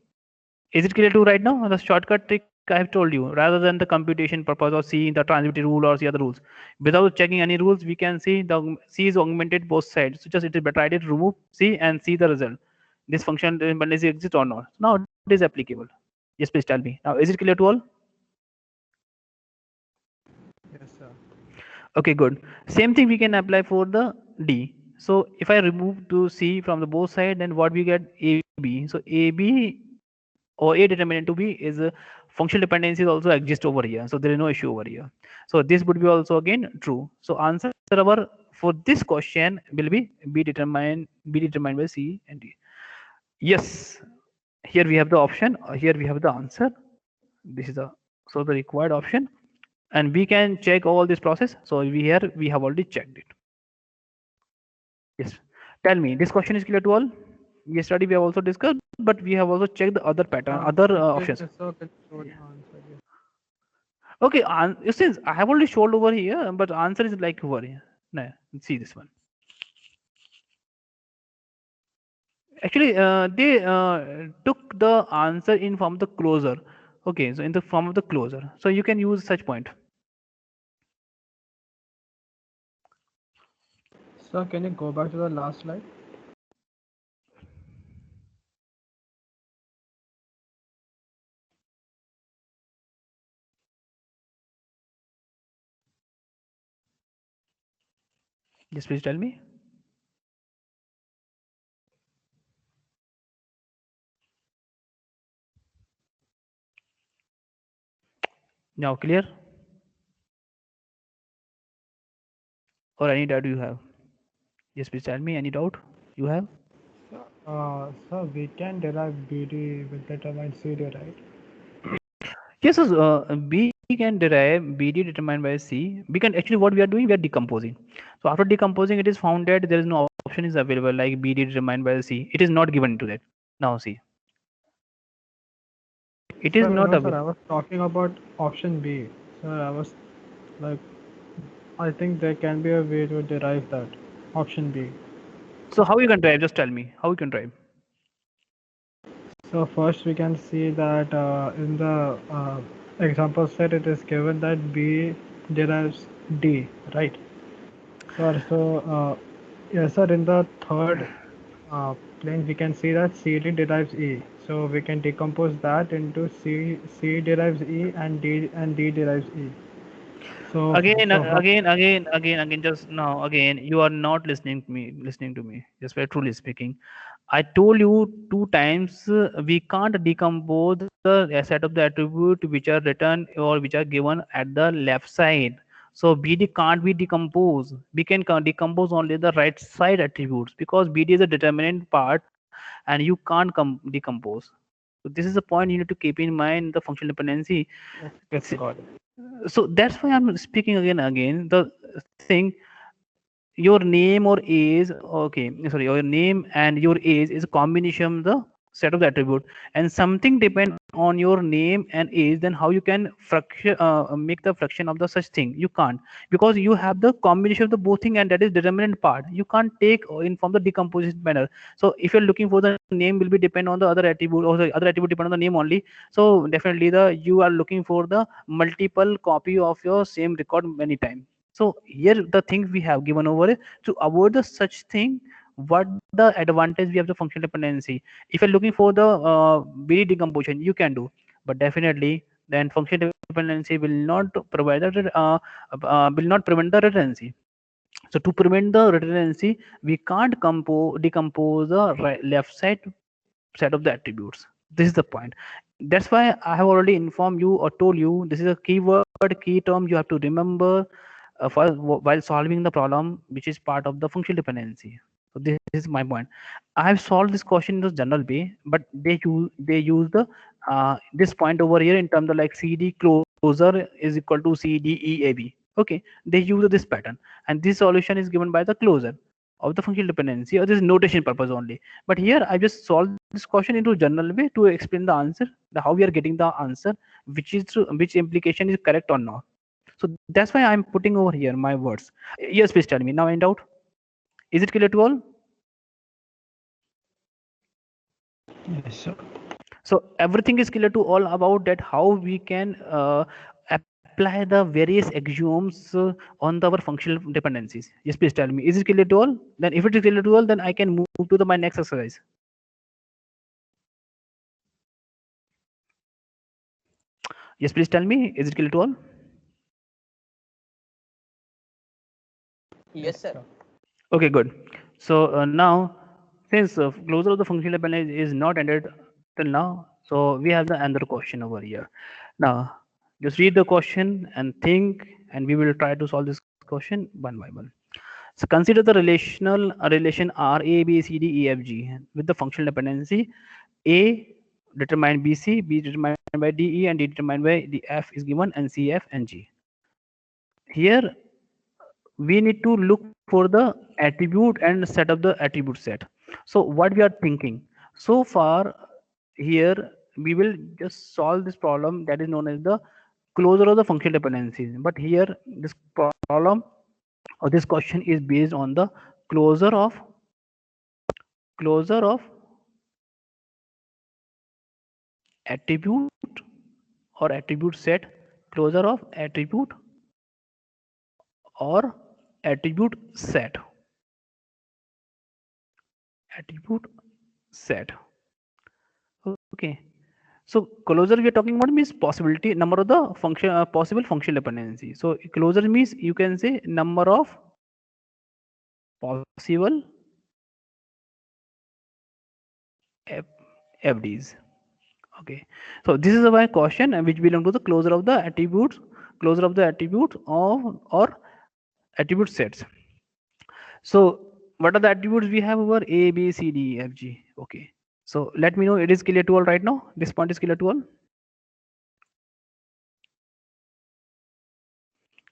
Is it clear to right now? The shortcut trick I have told you, rather than the computation purpose or seeing the transitivity rule or the other rules. Without checking any rules, we can see the C is augmented both sides. So just it is better idea to remove C and see the result. This function dependency exists or not. Now it is applicable. Yes, please tell me. Now is it clear to all? Yes, sir. Okay, good. Same thing we can apply for the D. So if I remove to C from the both side, then what we get? AB. So AB or A determinant to B is a functional dependencies also exist over here. So there is no issue over here. So this would be also again true. So answer our for this question will be B determined by C and D. Yes. Here we have the option. Here we have the answer. This is the so the required option, and we can check all this process. So we have already checked it. Yes. Tell me, this question is clear to all? Yesterday we have also discussed, but we have also checked the other pattern, other options. Yes, sir. Can show the answer. Yes. Okay, since I have already showed over here, but answer is like over here. No, see this one. Actually, they took the answer in form of the closer. Okay, so in the form of the closer. So you can use such point. Sir, can you go back to the last slide? Just please tell me. Now clear? Or any doubt you have? Yes, please tell me any doubt you have? Sir, we can derive BD with determined CD, right? Yes, so, B can derive BD determined by C. We can actually what we are doing, we are decomposing. So after decomposing, it is found that there is no option is available like BD determined by C. It is not given to that. Now see, it is Sir, not no, sir. available. I was talking about option B. Sir, I was like, I think there can be a way to derive that. Option B. So how you can drive? Just tell me how you can drive. So first we can see that in the example set it is given that B derives D, right? Sir, so yes, sir. In the third then we can see that CD derives E. So we can decompose that into C derives E and D derives E. So Again, so from again, just now, again, you are not listening to me, just very truly speaking. I told you 2 times, we can't decompose the set of the attribute which are written or which are given at the left side. So BD can't be decomposed. We can decompose only the right side attributes because BD is a determinant part and you can't decompose. So this is the point you need to keep in mind the functional dependency. yes, got it. So that's why I'm speaking again the thing, your name or age, okay, sorry, your name and your age is a combination of the set of the attribute, and something depend on your name and age, then how you can make the fraction of the such thing? You can't, because you have the combination of the both thing, and that is determinant part. You can't take in from the decomposition manner. So if you're looking for the name will be depend on the other attribute, or the other attribute depend on the name only. So definitely the you are looking for the multiple copy of your same record many times. So here the thing we have given over is to avoid the such thing. What the advantage we have the functional dependency? If you're looking for the BD decomposition, you can do, but definitely then functional dependency will not provide the will not prevent the redundancy. So to prevent the redundancy, we can't decompose the left side set of the attributes. This is the point. That's why I have already informed you or told you this is a key term you have to remember while solving the problem, which is part of the functional dependency. So this is my point. I have solved this question in the general way, but they use the this point over here in terms of like CD closer is equal to CDEAB. Okay, they use this pattern, and this solution is given by the closure of the functional dependency, or this notation purpose only. But here I just solved this question into general way to explain the answer, how we are getting the answer, which implication is correct or not. So that's why I'm putting over here my words. Yes, please tell me now. In doubt, is it clear to all? Yes, sir. So everything is clear to all about that, how we can apply the various axioms on our functional dependencies. Yes, please tell me, is it clear to all? Then if it is clear to all, then I can move to the my next exercise. Yes, please tell me, is it clear to all? Yes, sir. Okay, good. So now, since closure of the functional dependency is not ended till now, so we have the another question over here. Now, just read the question and think, and we will try to solve this question one by one. So consider the relation R A B C D E F G with the functional dependency A determined B C, B determined by D E, and D determined by the F is given, and C F and G. Here we need to look for the attribute and set up the attribute set. So what we are thinking so far here, we will just solve this problem that is known as the closure of the functional dependencies. But here this problem or this question is based on the closure of closure of attribute or attribute set, closure of or attribute set attribute set. Okay. So closure we are talking about means possibility number of the function possible functional dependency. So closure means you can say number of possible F FDs. Okay. So this is a my question which belong to the closure of the attributes, closure of the attributes of or attribute sets. So what are the attributes we have over A, B, C, D, E, F, G? Okay. So let me know it is clear to all right now. This point is clear to all.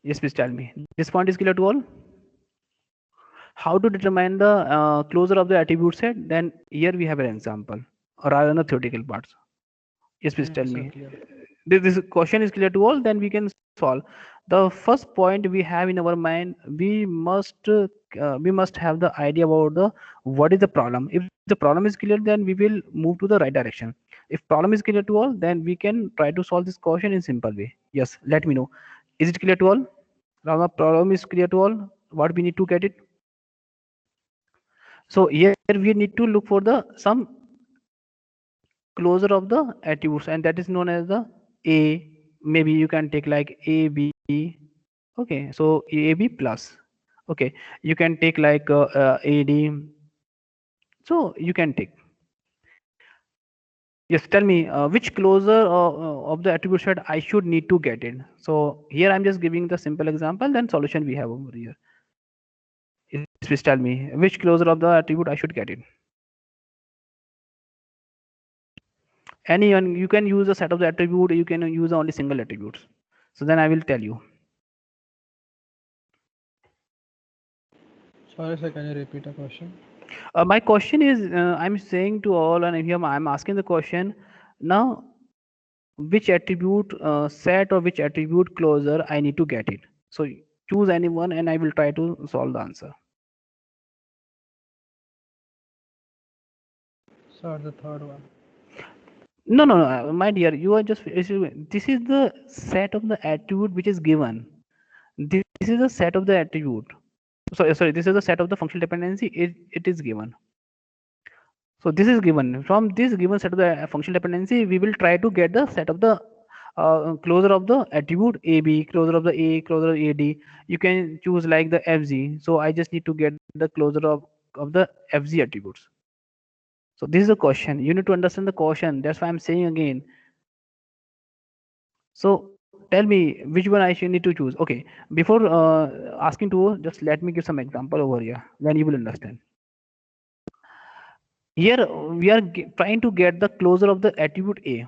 Yes, please tell me. This point is clear to all. How to determine the closure of the attribute set? Then here we have an example, or rather than the theoretical parts. Yes, please tell Yes, sir, me. clear. This question is clear to all. Then we can solve. The first point we have in our mind, we must have the idea about the what is the problem. If the problem is clear, then we will move to the right direction. If problem is clear to all, then we can try to solve this question in simple way. Yes, let me know. Is it clear to all? Now the problem is clear to all. What we need to get it? So here we need to look for the some closure of the attributes, and that is known as the a. Maybe you can take like a b. Okay, so a b plus. Okay, you can take like ad. So you can take. Yes, tell me which closure of the attribute set I should need to get it. So here I'm just giving the simple example, then solution we have over here. Yes, please tell me which closure of the attribute I should get it. Any, you can use a set of the attribute, you can use only single attributes. So then I will tell you. Sorry, sir, can you repeat the question? My question is, I'm saying to all, and here I'm asking the question now, which attribute set or which attribute closure I need to get it. So choose anyone and I will try to solve the answer. Sir, the third one. No, my dear, you are just, this is the set of the attribute which is given. This is the set of the attribute. Sorry, this is the set of the functional dependency. It is given. So this is given. From this given set of the functional dependency, we will try to get the set of the closure of the attribute AB, closure of the A, closure of AD. You can choose like the FZ. So I just need to get the closure of the FZ attributes. So this is the question. You need to understand the question. That's why I'm saying again. So tell me which one I should need to choose. Okay, before asking to, just let me give some example over here. Then you will understand. Here we are trying to get the closure of the attribute A.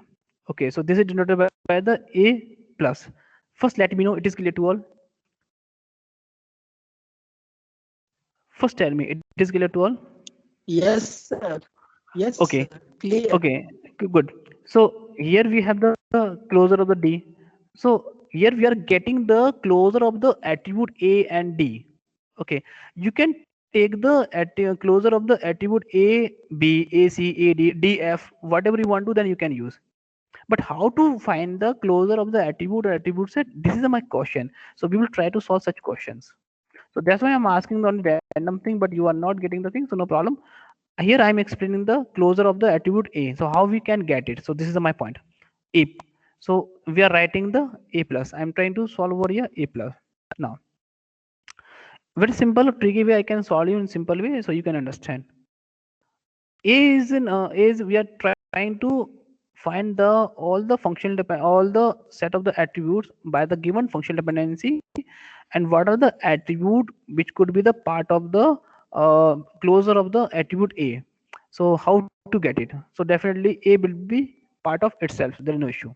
Okay, so this is denoted by the A plus. First, let me know it is clear to all. First, tell me it is clear to all. Yes, sir. Yes, Okay, sir. Clear. okay, good. So here we have the closure of the D. So here we are getting the closure of the attribute A and D. Okay, you can take the closure of the attribute A, B, A, C, A, D, D, F, whatever you want to, then you can use. But how to find the closure of the attribute or attribute set? This is my question. So we will try to solve such questions. So that's why I'm asking on random thing, but you are not getting the thing, so no problem. Here I'm explaining the closure of the attribute A. So how we can get it? So this is my point. A. So we are writing the A plus. I'm trying to solve over here A plus. Now, very simple, tricky way I can solve you in simple way so you can understand. A is in is we are trying to find the all the all the set of the attributes by the given functional dependency, and what are the attribute which could be the part of the closure of the attribute A. So how to get it? So definitely A will be part of itself. There is no issue.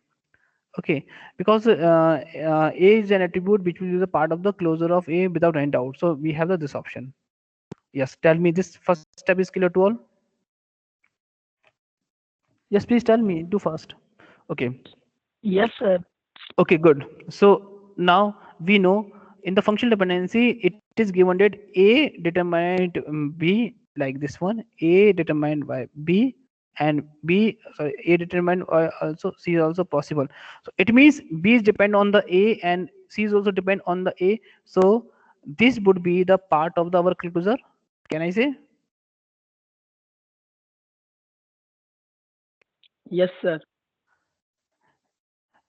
Okay, because A is an attribute which will be the part of the closure of A without any doubt. So we have this option. Yes, tell me this first step is clear to all. Yes, please tell me. Do first. Okay. Yes, sir. Okay, good. So now we know in the functional dependency, it is given that A determined B like this one, A determined by B, and B, sorry, A determined also C is also possible. So it means B is depend on the A and C is also depend on the A. So this would be the part of our closure. Can I say? Yes, sir.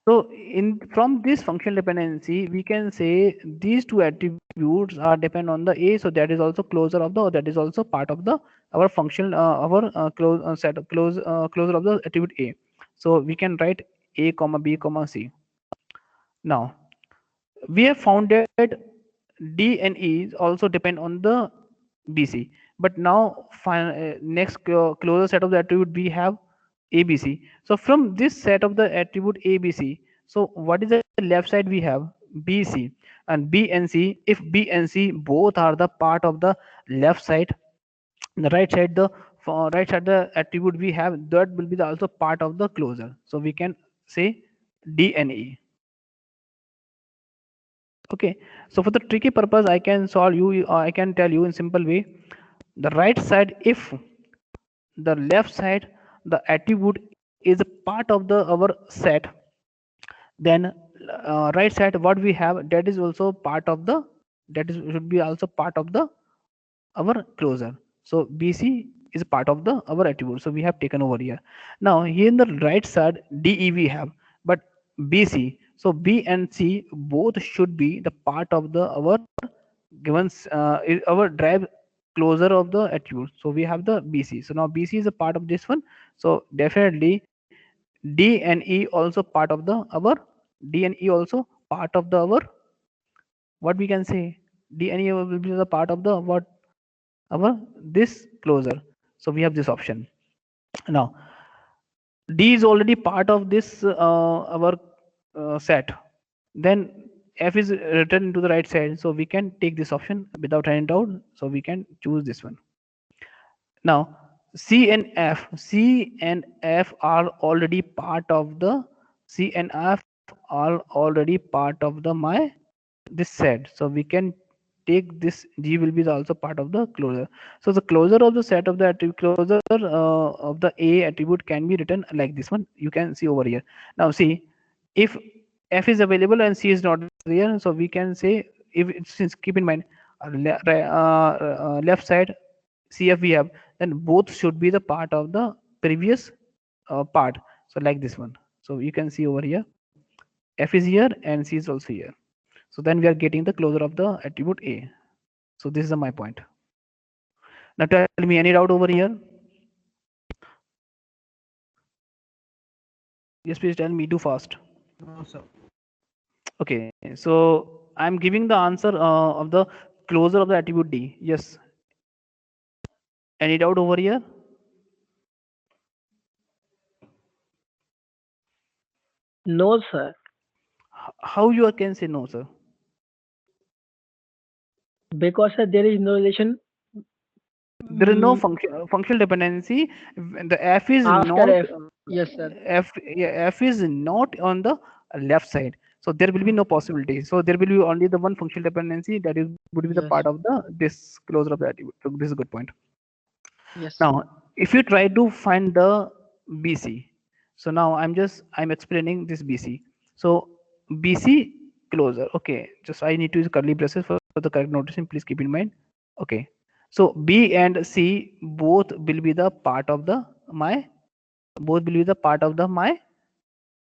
So in from this functional dependency, we can say these two attributes are depend on the A, so that is also closure of the, or that is also part of the our functional our close set close closure of the attribute A. So we can write A comma B comma C. Now we have found that D and E also depend on the BC. But now next closer set of the attribute we have ABC. So from this set of the attribute ABC, so what is the left side we have BC and B and C. If B and C both are the part of the left side, the right side the right side the attribute we have, that will be the also part of the closure. So we can say D and E. Okay, so for the tricky purpose I can solve you, I can tell you in simple way. The right side, if the left side the attribute is a part of the our set, then right side what we have, that is also part of the, that is should be also part of the our closure. So BC is a part of the our attribute. So we have taken over here. Now here in the right side DE we have, but BC. So B and C both should be the part of the our given our drive closer of the attribute. So we have the BC. So now BC is a part of this one. So definitely D and E also part of the our D and E also part of the our what we can say D and E will be the part of the what our this closer. So we have this option. Now D is already part of this our set. Then F is written into the right side, so we can take this option without any doubt. So we can choose this one. Now C and F are already part of the C and F are already part of the my this set. So we can take this G will be also part of the closure. So the closure of the set of the attribute closure of the A attribute can be written like this one. You can see over here. Now see if F is available and C is not there, so we can say if since keep in mind left side CF we have, then both should be the part of the previous part. So like this one. So you can see over here F is here and C is also here. So then we are getting the closure of the attribute A. So this is my point. Now tell me any doubt over here? Yes, please tell me, do fast. No, sir. Okay, so I'm giving the answer of the closure of the attribute D. Yes. Any doubt over here? No, sir. How you can say no, sir? Because sir, there is no relation There is no mm, functional dependency. The F is after not F. Yes, sir. F is not on the left side. So there will be no possibility. So there will be only the one functional dependency that is would be the Yes. part of the this closure of the attribute. So this is a good point. Yes. Now, if you try to find the BC, so now I'm explaining this BC. So BC closer. Okay, just I need to use curly braces for the correct notation. Please keep in mind. Okay, so B and C both will be the part of the my both will be the part of the my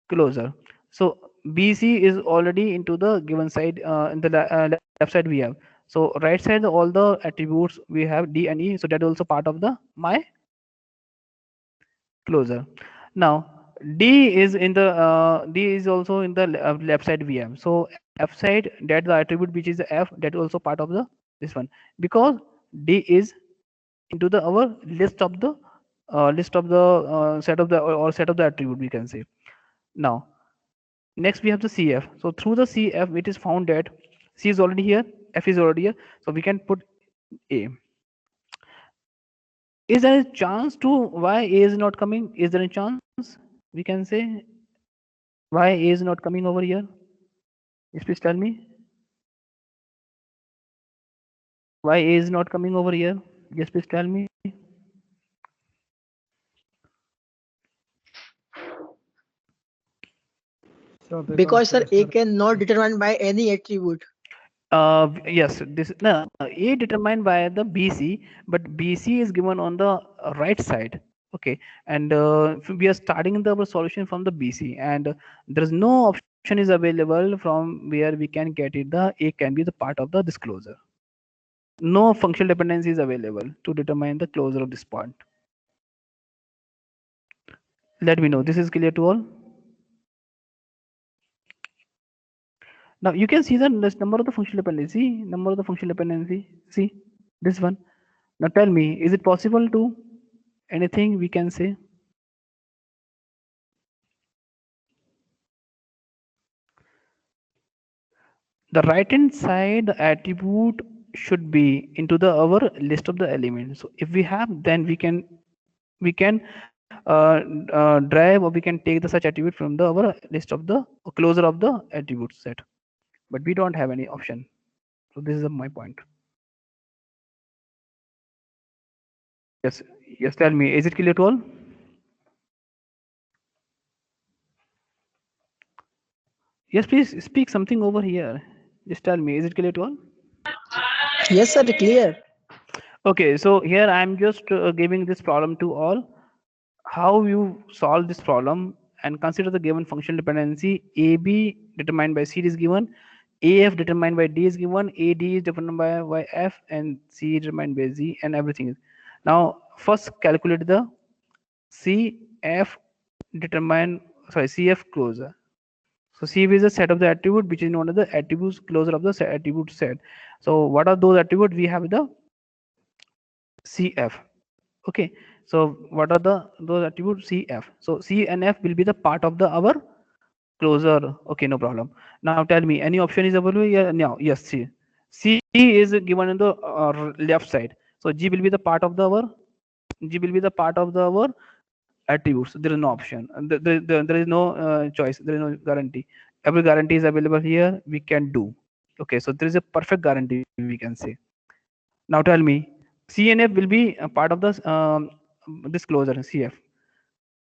closer. So BC is already into the given side in the left side we have. So right side all the attributes we have D and E. So that is also part of the my closer. Now D is also in the left side VM. So F side that the attribute which is the F that is also part of the this one because D is into the our list of the set of the or set of the attribute we can say. Now next we have the CF. So through the CF it is found that C is already here, F is already here. So we can put A. Is there a chance to why A is not coming? Is there a chance we can say why A is not coming over here? Yes, please tell me. Why A is not coming over here? Yes, please tell me. So because Because sir, there is A no cannot determined by any attribute. Yes, this no, A determined by the BC, but BC is given on the right side. Okay, and we are starting the our solution from the BC, and there is no option is available from where we can get it. The A can be the part of the disclosure. No functional dependency is available to determine the closure of this point. Let me know. This is clear to all. Now you can see the this number of the functional dependency. Number of the functional dependency. See this one. Now tell me, is it possible to anything we can say? The right hand side the attribute should be into the our list of the elements. So if we have, then we can drive or we can take the such attribute from the our list of the closer of the attribute set. But we don't have any option. So this is my point. Yes, yes. Tell me, is it clear to all? Yes, please speak something over here. Just tell me, is it clear to all? Yes, sir. Clear. Okay, so here I'm just giving this problem to all. How you solve this problem, and consider the given functional dependency AB determined by C is given, AF determined by D is given, AD is determined by F, and C determined by Z, and everything is. Now first calculate the CF determine, sorry, CF closure. So CF is a set of the attribute which is known as the attributes closure of the attribute set. So what are those attributes? We have the CF. Okay, so what are those attributes? CF. So C and F will be the part of the our closure. Okay, no problem. Now tell me, any option is available? Yeah, no, yes, C is given in the left side. So G will be the part of the our, G will be the part of the our attributes. There is no option, and there is no choice, there is no guarantee. Every guarantee is available here, we can do. Okay, so there is a perfect guarantee, we can say. Now tell me, CNF will be a part of this closure CF,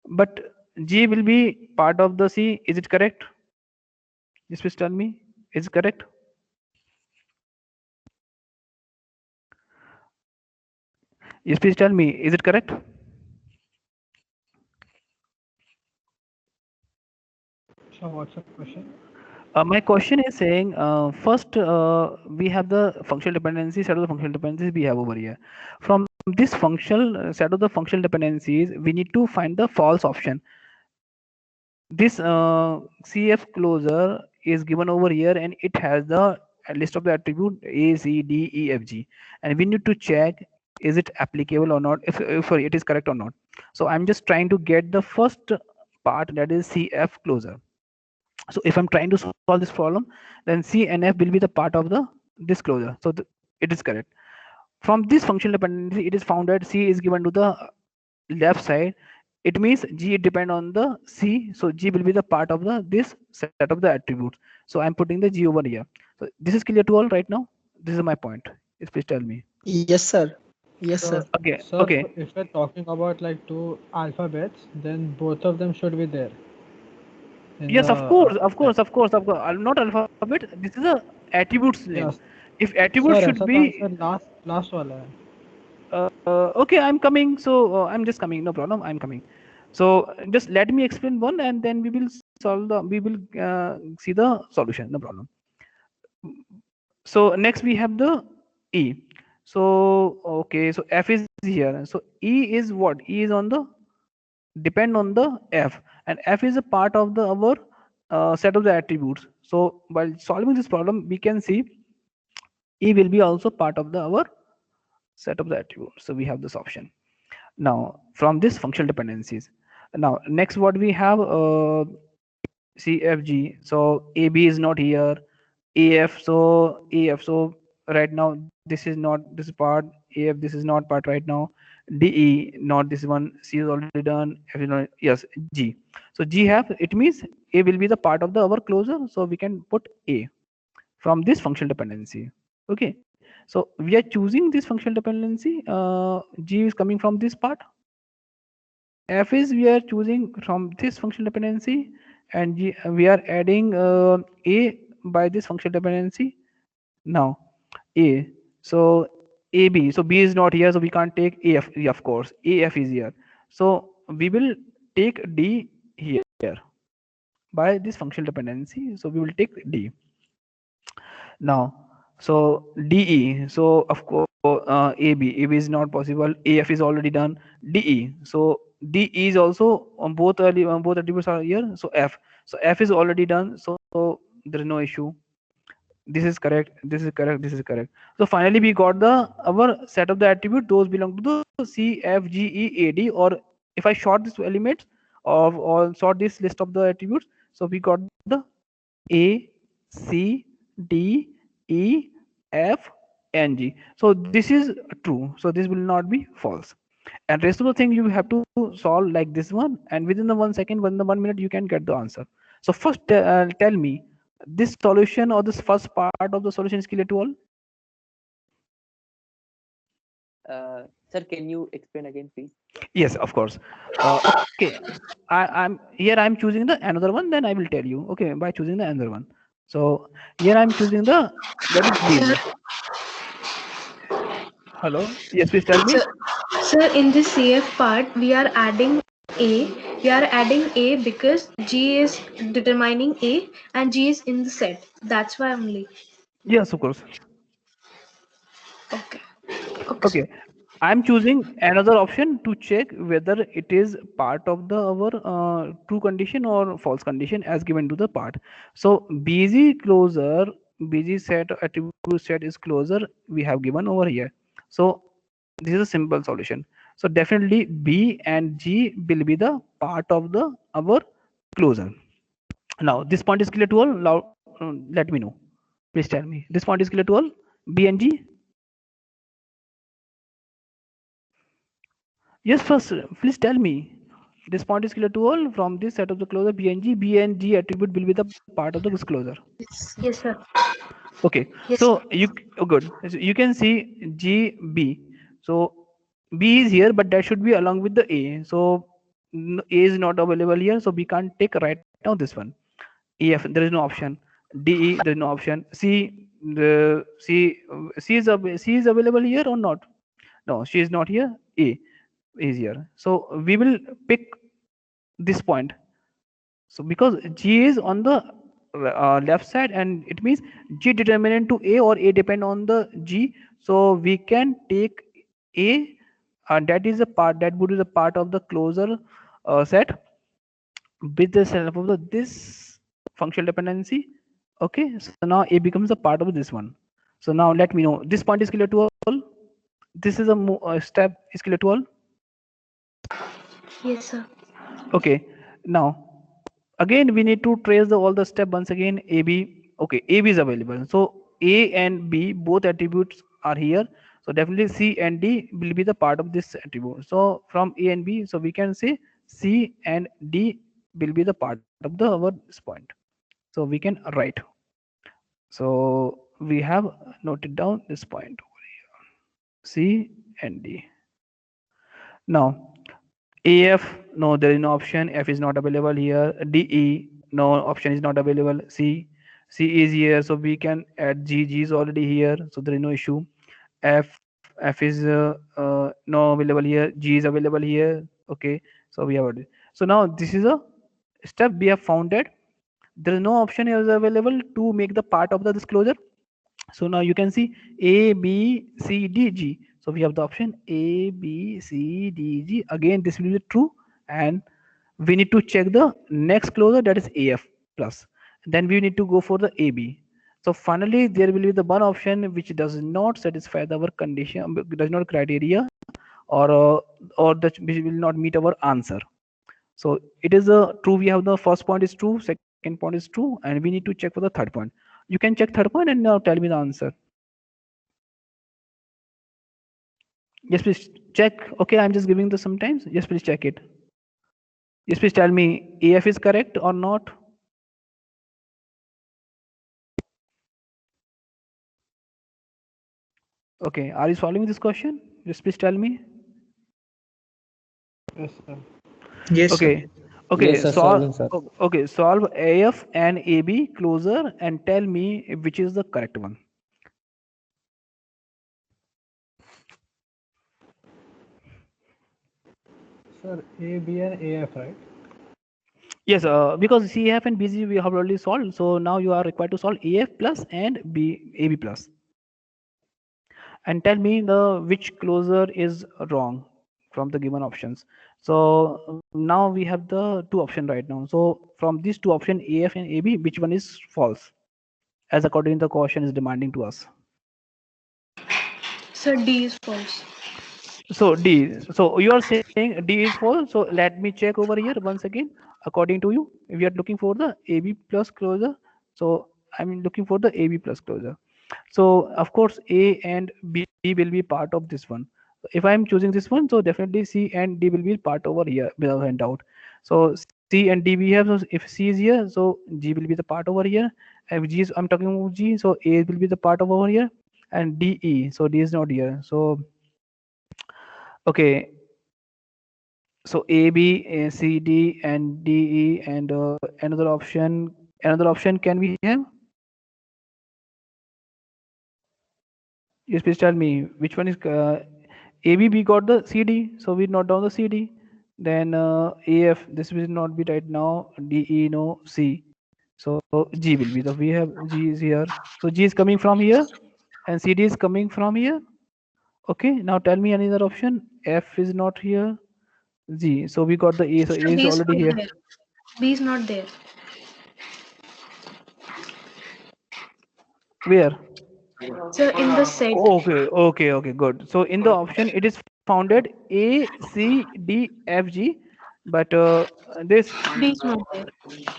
but G will be part of the C. Is it correct? Yes, please tell me, is it correct? Yes, please tell me, is it correct? So what's the question? My question is saying, first we have the functional dependency set of the functional dependencies we have over here. From this functional set of the functional dependencies, we need to find the false option. This CF closure is given over here, and it has the list of the attribute A, C, D, E, F, G, and we need to check is it applicable or not, if sorry, it is correct or not. So I'm just trying to get the first part, that is CF closure. So if I'm trying to solve this problem, then C and F will be the part of the disclosure. So it is correct. From this functional dependency, it is found that C is given to the left side. It means G depend on the C. So G will be the part of the this set of the attributes. So I'm putting the G over here. So this is clear to all right now. This is my point. Yes, please tell me. Yes, sir. Yes, So, sir. Okay. sir, Okay. if we're talking about like two alphabets, then both of them should be there in the Yes, of course, of set. course, of course, of course. Not alphabet. This is a attributes name. Yes, If attribute sir. should ऐसा तो be answer last वाला है. okay, I'm coming. So I'm just coming, no problem, I'm coming. So just let me explain one, and then we will solve the, we will see the solution, no problem. So next we have the E. So okay, so F is here. So E is what? E is on the, depend on the F, and F is a part of the our set of the attributes. So while solving this problem, we can see E will be also part of the our set of the attributes. So we have this option. Now from this functional dependencies, now next what we have, CFG. So AB is not here, AF, so AF, so right now this is not this part, AF this is not part right now, DE not this one, C is already done, F is not, yes, G. So G have, it means A will be the part of the our closure, so we can put A from this functional dependency. Okay, so we are choosing this functional dependency. G is coming from this part, F is we are choosing from this functional dependency, and G, we are adding A by this functional dependency. Now A, so AB, so B is not here, so we can't take AF, of course AF is here, so we will take D here by this functional dependency, so we will take D. Now so DE, so of course AB is not possible, AF is already done, DE, so DE is also on both attributes are here, so F, so F is already done, so there is no issue. This is correct, this is correct, this is correct. So finally we got the our set of the attribute, those belong to the C, F, G, E, A, D, or if I sort this elements of, or sort this list of the attributes, so we got the A, C, D, E, F, and G. So this is true, so this will not be false, and rest of the thing you have to solve like this one, and within the 1 second, within the 1 minute, you can get the answer. So first tell me, this solution or this first part of the solution is clear to all? Sir, can you explain again, please? Yes, of course. Okay, I'm here, I'm choosing the another one, then I will tell you. Okay, by choosing the another one, so here I'm choosing the, that is this. Hello. Yes, please tell me. So, sir, in this CF part, we are adding A. We are adding A because G is determining A and G is in the set. That's why only. Yes, of course. Okay. Okay, sir. Okay, I'm choosing another option to check whether it is part of the our true condition or false condition as given to the part. So BG closer, BG set attribute set is closer we have given over here. So this is a simple solution. So definitely B and G will be the part of the our closer. Now this point is clear to all. Now let me know. Please tell me. This point is clear to all. B and G. Yes, first, please tell me. This point is clear to all. From this set of the closure B and G attribute will be the part of the closure. Yes, sir. Okay, Yes, so sir. you good. So you can see G B. So B is here, but that should be along with the A. So A is not available here, so we can't take right now this one. EF there is no option. DE there is no option. C the C is available here or not? No, she is not here. A is here. So we will pick this point. So because G is on the left side, and it means G determinant to A or A depend on the G. So we can take A, and that is a part that would be the part of the closure set with the self of this functional dependency. Okay, so now A becomes a part of this one. So now let me know. This point is clear to all. This is a step is clear to all. Yes, sir. Okay, now again we need to trace all the step once again. AB, okay, AB is available, so A and B both attributes are here, so definitely C and D will be the part of this attribute. So from A and B, so we can say C and D will be the part of the our this point, so we can write. So we have noted down this point over here, C and D. Now AF, no, there is no option. F is not available here. DE, no option is not available. C is here, so we can add G. G is already here, so there is no issue. F is no available here. G is available here. Okay, so we have already. So now this is a step we have found that there is no option is available to make the part of the disclosure. So now you can see A, B, C, D, G. So we have the option A, B, C, D, G. Again, this will be true, and we need to check the next closure, that is AF plus. Then we need to go for the AB. So finally, there will be the one option which does not satisfy our condition, does not criteria, or which will not meet our answer. So it is a true. We have the first point is true, second point is true, and we need to check for the third point. You can check third point and now tell me the answer. Yes, please check. Okay, I'm just giving the sometimes. Yes, please check it. Yes, please tell me AF is correct or not. Okay, are you solving this question? Just please tell me. Yes, sir. Yes, sir. Okay, okay, Yes, sir, solve. solving, sir. Okay, solve AF and AB closer and tell me which is the correct one. Sir, A, B, and AF, right? Yes, because CF and BG we have already solved. So now you are required to solve AF plus and AB plus. And tell me the which closer is wrong from the given options. So now we have the two option right now. So from these two option AF and AB, which one is false as according to the question is demanding to us? Sir, D is false. So D, so you are saying D is false, so let me check over here once again. According to you, we are looking for the AB plus closure, so I'm looking for the AB plus closure. So of course A and B will be part of this one. If I'm choosing this one, so definitely C and D will be part over here without any doubt. So C and D we have, so if C is here, so G will be the part over here. And G is, I'm talking about G, so A will be the part of over here, and DE, so D is not here. So okay, so A, B, C, D, and D, E, and another option. Another option can we have? Yes, please tell me which one is AB. We got the CD, so we note down the CD. Then AF, this will not be right now. DE, no. C. So G will be the, we have G is here. So G is coming from here, and CD is coming from here. Okay. Now tell me another option. F is not here. G. So we got the A. So A So is B is already not here. there. B is not there. Where? So in the set, Okay, okay, okay, good. So in the option, it is founded A, C, D, F, G, but this, B is not there.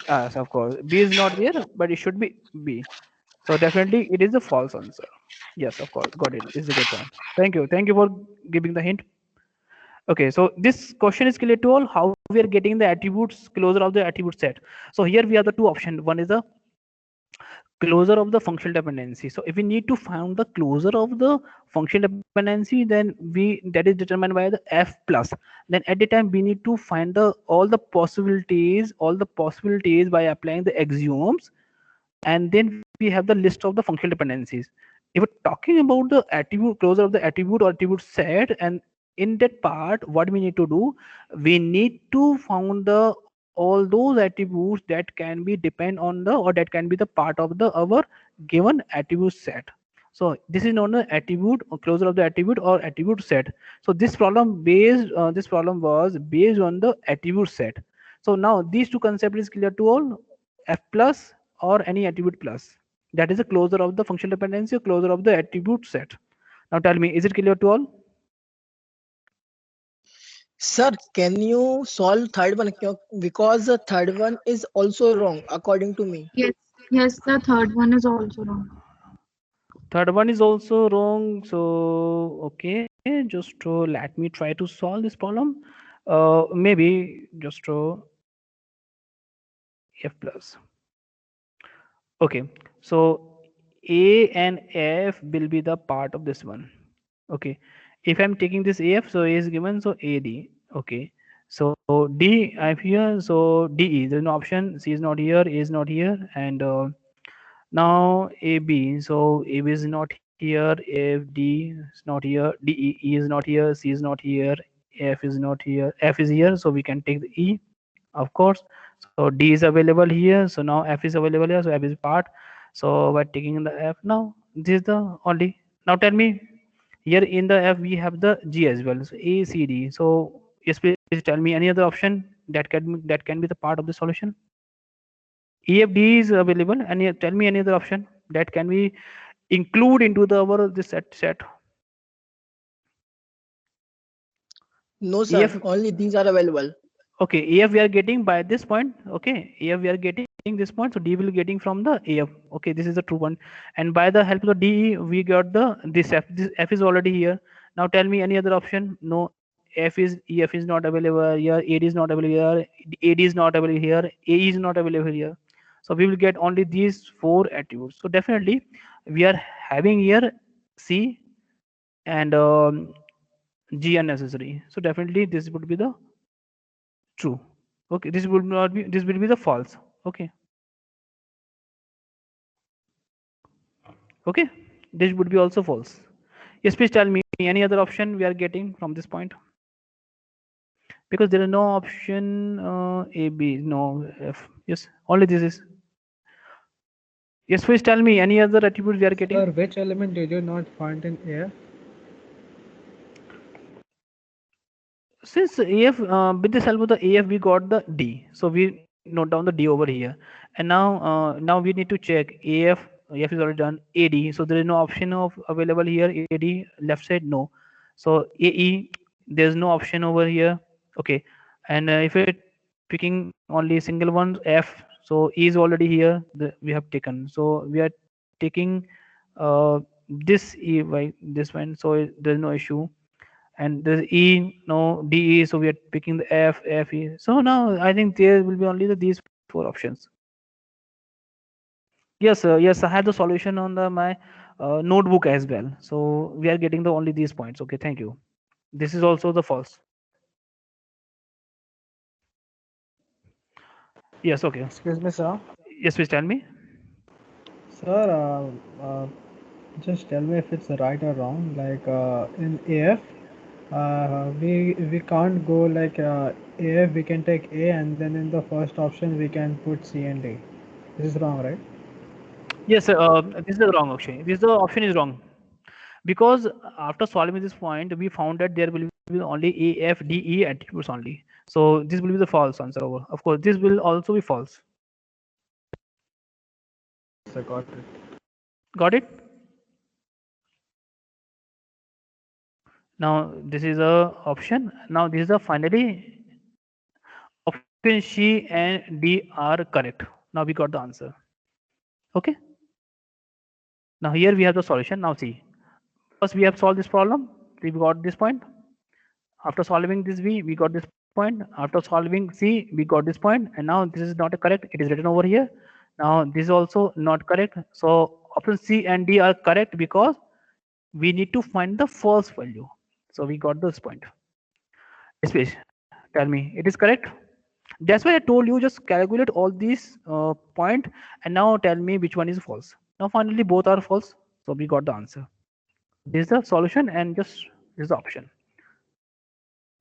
yes, of course, B is not there, but it should be B. So definitely, it is a false answer. Yes, of course, got it. It's a good point. Thank you for giving the hint. Okay, so this question is clear to all. How we are getting the attributes closer of the attribute set. So here we have the two options. One is the closure of the functional dependency. So if we need to find the closure of the functional dependency, then we, that is determined by the f plus. Then at the time we need to find the all the possibilities by applying the axioms, and then we have the list of the functional dependencies. If we're talking about the attribute closure of the attribute or attribute set, and in that part what we need to do, we need to find the all those attributes that can be depend on the, or that can be the part of the our given attribute set. So this is known as attribute or closure of the attribute or attribute set. So this problem was based on the attribute set. So now these two concepts is clear to all. F plus or any attribute plus, that is a closure of the functional dependency or closure of the attribute set. Now tell me, is it clear to all? Sir, can you solve third one? Because the third one is also wrong according to me. Yes, yes, the third one is also wrong. Third one is also wrong. So okay, just let me try to solve this problem. Maybe just F plus. Okay, so A and F will be the part of this one. Okay, if I'm taking this AF, so A is given, so AD. Okay, so D I'm here, so DE, there's no option. C is not here, A is not here, and now AB, so AB is not here, AFD is not here, DE is not here, C is not here, F is not here, F is here, so we can take the E, of course. So D is available here, so now F is available here, so F is part. So by taking the F, now this is the only. Now tell me, here in the F we have the G as well, so A, C, D. So yes, please tell me any other option that can be the part of the solution. EFD is available, and tell me any other option that can be include into the our this set. No, EF, sir. Only these are available. okay, EF we are getting by this point. Okay, EF we are getting this point, so D will getting from the EF. Okay, this is the true one, and by the help of the DE we got the this F. This F is already here. Now tell me any other option. No, F is EF is not available here. AD is not available here. AD is not available here. AE is not available here. So we will get only these four attributes. So definitely we are having here C and G unnecessary. So definitely this would be the true. Okay, this would not be, this will be the false. Okay, okay, this would be also false. Yes, please tell me any other option we are getting from this point, because there is no option A, B, no F. Yes, only this is. Yes, please tell me any other attributes we are getting. Sir, which element did you not find in AF? Since AF, with this help of the AF we got the D, so we note down the D over here. And now we need to check AF is already done. AD, so there is no option of available here. AD left side, no. So AE, there's no option over here. Okay, and if we're picking only single ones, F, so E is already here, we have taken, so we are taking this E by this one, so there's no issue. And there's E, no, DE, so we are picking the F, FE. So now I think there will be only these four options. Yes, I had the solution on my notebook as well. So we are getting the only these points. Okay, thank you. This is also the false. Yes, okay. Excuse me, sir. Yes, please tell me. Sir, Just tell me if it's right or wrong. Like in AF, we can't go like AF. We can take A, and then in the first option we can put C and D. This is wrong, right? Yes, this is the wrong option. This the option is wrong because after solving this point, we found that there will be only A, F, D, E attributes only. So this will be the false answer. Over. Of course, this will also be false. So got it. Got it? Now this is a option. Now this is a finally option C and D are correct. Now we got the answer. Okay. Now here we have the solution. Now see. First we have solved this problem. We got this point. After solving this B, we got this point. After solving C, we got this point. And now this is not correct. It is written over here. Now this is also not correct. So option C and D are correct because we need to find the false value. So we got this point. Space. Tell me, it is correct? That's why I told you just calculate all these point and now tell me which one is false. Now finally both are false. So we got the answer. This is the solution and just this is the option.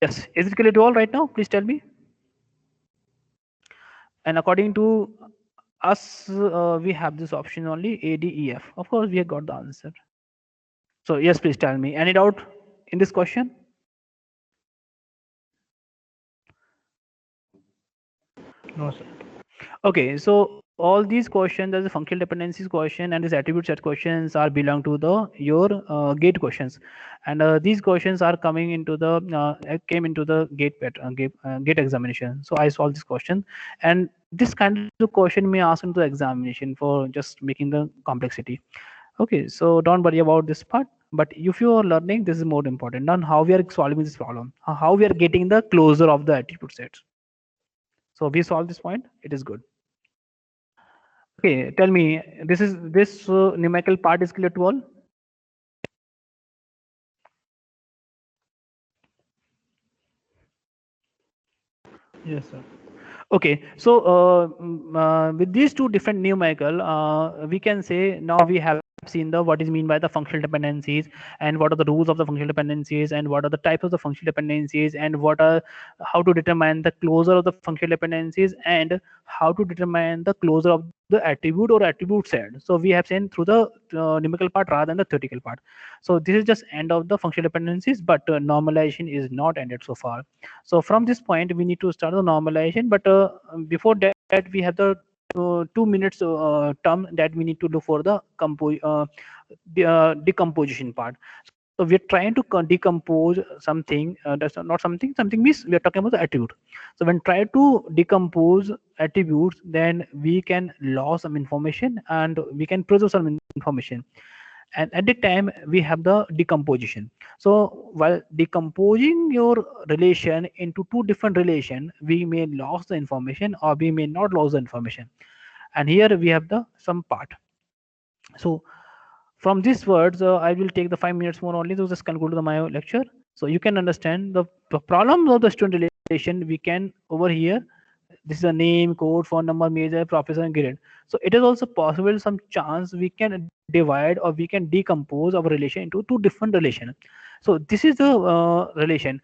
Yes, is it clear to all right now? Please tell me. And according to us, we have this option only A, D, E, F. Of course, we have got the answer. So yes, please tell me. Any doubt in this question? No, sir. Okay, so all these questions, as a functional dependencies question and this attribute set questions are belong to the your gate questions, and these questions are coming into the came into the gate examination. So I solved this question, and this kind of question may ask into the examination for just making the complexity. Okay, so don't worry about this part. But if you are learning, this is more important. On how we are solving this problem, how we are getting the closure of the attribute sets. So we solve this point. It is good. Okay, tell me, this numerical part is clear to all? Yes, sir. Okay, so with these two different numerical, we can say now we have seen the what is mean by the functional dependencies and what are the rules of the functional dependencies and what are the types of the functional dependencies and what are how to determine the closure of the functional dependencies and how to determine the closure of the attribute or attribute set. So we have seen through the numerical part rather than the theoretical part. So this is just end of the functional dependencies, but normalization is not ended so far. So from this point we need to start the normalization, but before that we have the 2 minutes term that we need to do for the decomposition part. So we're trying to decompose something, that's not something, something means we are talking about the attribute. So when try to decompose attributes, then we can lose some information and we can preserve some information. And at the time we have the decomposition. So while decomposing your relation into two different relation, we may lose the information or we may not lose the information. And here we have the some part. So from these words, I will take the 5 minutes more only to just conclude my lecture. So you can understand the problems of the student relation. We can over here, this is a name, code, phone number, major, professor, and grade. So it is also possible some chance we can divide or we can decompose our relation into two different relation. So this is the relation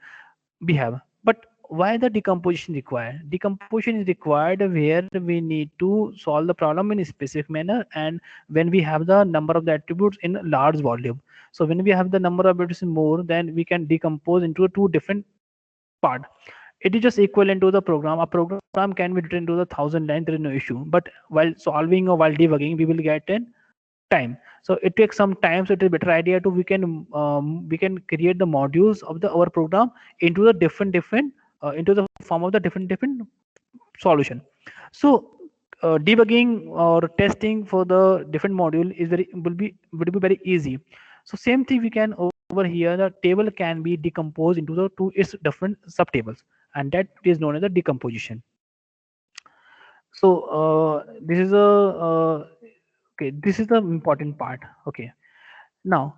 we have. But why the decomposition required? Decomposition is required where we need to solve the problem in a specific manner and when we have the number of the attributes in large volume. So when we have the number of attributes more, then we can decompose into two different part. It is just equivalent to the program. A program can be written to the 1,000 lines, there is no issue. But while solving or while debugging, we will get in time. So it takes some time. So it is a better idea to we can create the modules of the our program into the different into the form of the different solution. So debugging or testing for the different module is very will be very easy. So same thing we can over here, the table can be decomposed into the two its different subtables, and that is known as the decomposition. So this is a okay, this is the important part. Okay, now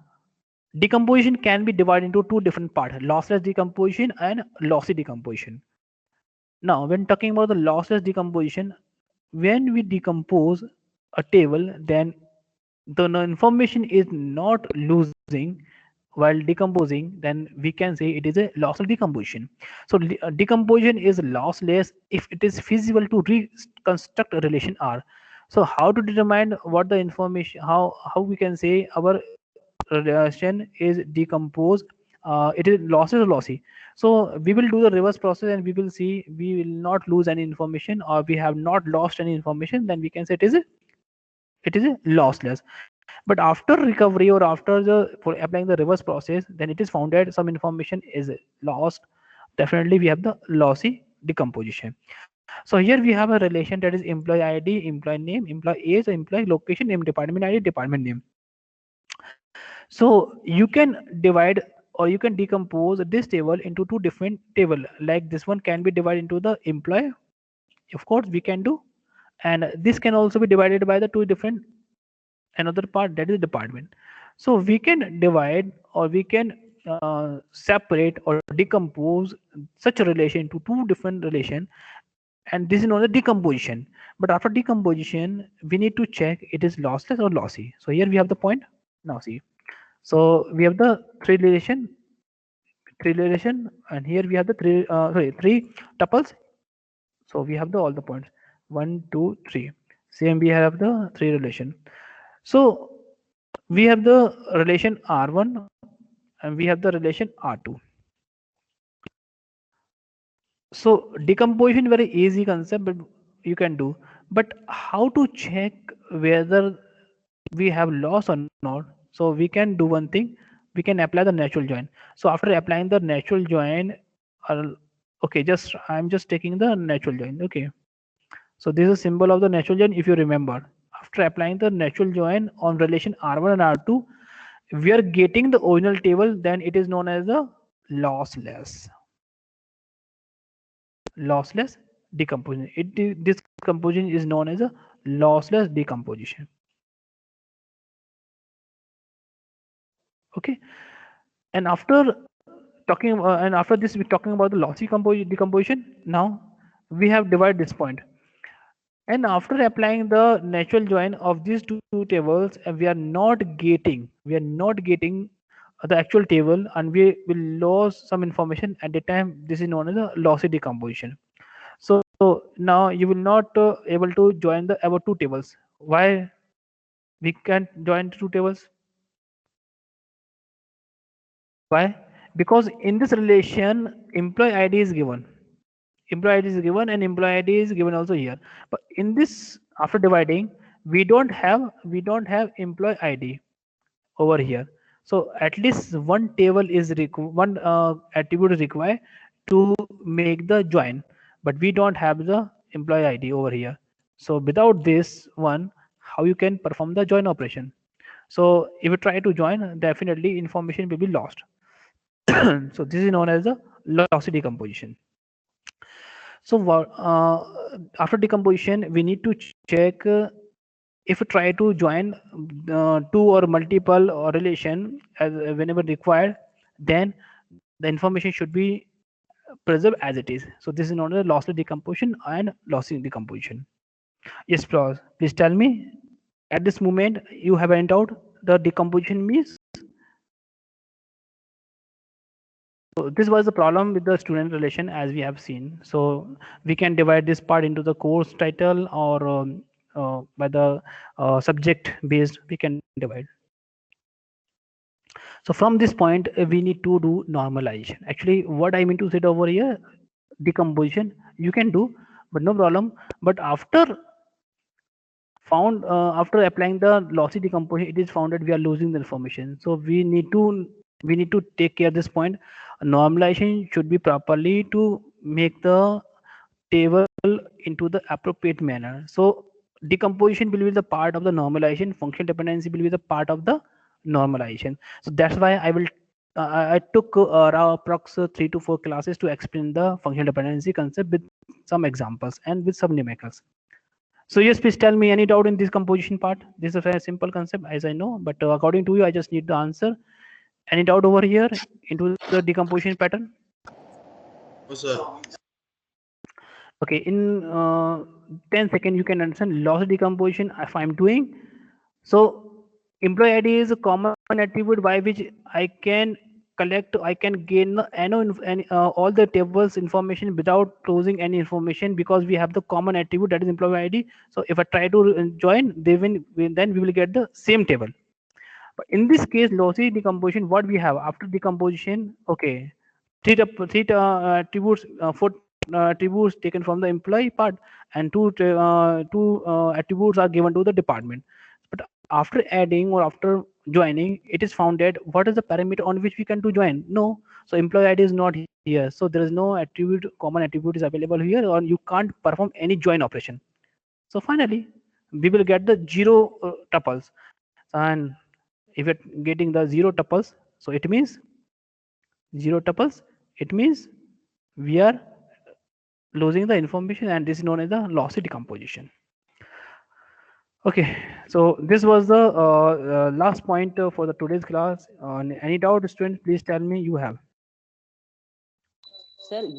decomposition can be divided into two different parts: lossless decomposition and lossy decomposition. Now when talking about the lossless decomposition, when we decompose a table, then the information is not losing while decomposing, then we can say it is a lossless decomposition. So decomposition is lossless if it is feasible to reconstruct a relation R. So how to determine what the information, how we can say our relation is decomposed, it is lossless or lossy. So we will do the reverse process and we will see we will not lose any information, or we have not lost any information, then we can say it is a lossless. But after recovery or after the for applying the reverse process, then it is found that some information is lost. Definitely we have the lossy decomposition. So here we have a relation that is employee id, employee name, employee age, employee location, name, department id, department name. So you can divide or you can decompose this table into two different table, like this one can be divided into the employee, of course we can do, and this can also be divided by the two different another part, that is department. So we can divide or we can separate or decompose such a relation into two different relation, and this is known as decomposition. But after decomposition we need to check it is lossless or lossy. So here we have the point. Now see, so we have the three relation, and here we have the three tuples. So we have the all the points, 1 2 3, same we have the three relation. So we have the relation R1 and we have the relation R2. So decomposition very easy concept, but you can do. But how to check whether we have loss or not? So we can do one thing. We can apply the natural join. So after applying the natural join, okay, just I'm just taking the natural join. Okay. So this is a symbol of the natural join. If you remember, after applying the natural join on relation R1 and R2, we are getting the original table. Then it is known as the lossless decomposition. This decomposition is known as a lossless decomposition. Okay, and after and after this we're talking about the lossy decomposition. Now we have divided this point. And after applying the natural join of these two tables, we are not getting the actual table, and we will lose some information at the time. This is known as a lossy decomposition. So now you will not able to join the about two tables. Why we can't join two tables? Why? Because in this relation, employee ID is given. Employee ID is given and employee ID is given also here. But in this, after dividing, we don't have employee ID over here. So at least one table is one attribute is required to make the join, but we don't have the employee ID over here. So without this one, how you can perform the join operation? So if you try to join, definitely information will be lost. So this is known as the lossy decomposition. So after decomposition, we need to check if you try to join two or multiple or relation as whenever required, then the information should be preserved as it is. So this is known as lossless decomposition and lossy decomposition. Yes, please tell me. At this moment, you have entered out the decomposition means. So this was the problem with the student relation as we have seen. So we can divide this part into the course title or by the subject based we can divide. So from this point we need to do normalization. Actually what I mean to say over here, decomposition you can do, but no problem. But after applying the lossy decomposition, it is found that we are losing the information. So we need to take care of this point. Normalization should be properly to make the table into the appropriate manner. So decomposition will be the part of the normalization. Functional dependency will be the part of the normalization. So that's why I took around approx 3 to 4 classes to explain the functional dependency concept with some examples and with some numericals. So yes, please tell me any doubt in this composition part. This is a very simple concept as I know, but according to you, I just need the answer. Any doubt over here into the decomposition pattern? No, sir. Okay, in 10 seconds you can understand loss decomposition if I'm doing. So Employee ID is a common attribute by which I can gain all the tables information without closing any information, because we have the common attribute, that is employee ID. So if I try to join, then we will get the same table. But in this case, lossy decomposition, what we have after decomposition, okay, three attributes, four attributes taken from the employee part, and two attributes are given to the department. But after adding or after joining, it is found that what is the parameter on which we can to join? No. So employee ID is not here. So there is no attribute, common attribute is available here, or you can't perform any join operation. So finally, we will get the zero tuples. And if you're getting the zero tuples, so it means zero tuples, it means we are losing the information, and this is known as the lossy decomposition. Okay, so this was the last point for the today's class. Any doubt, students, please tell me you have. Sir,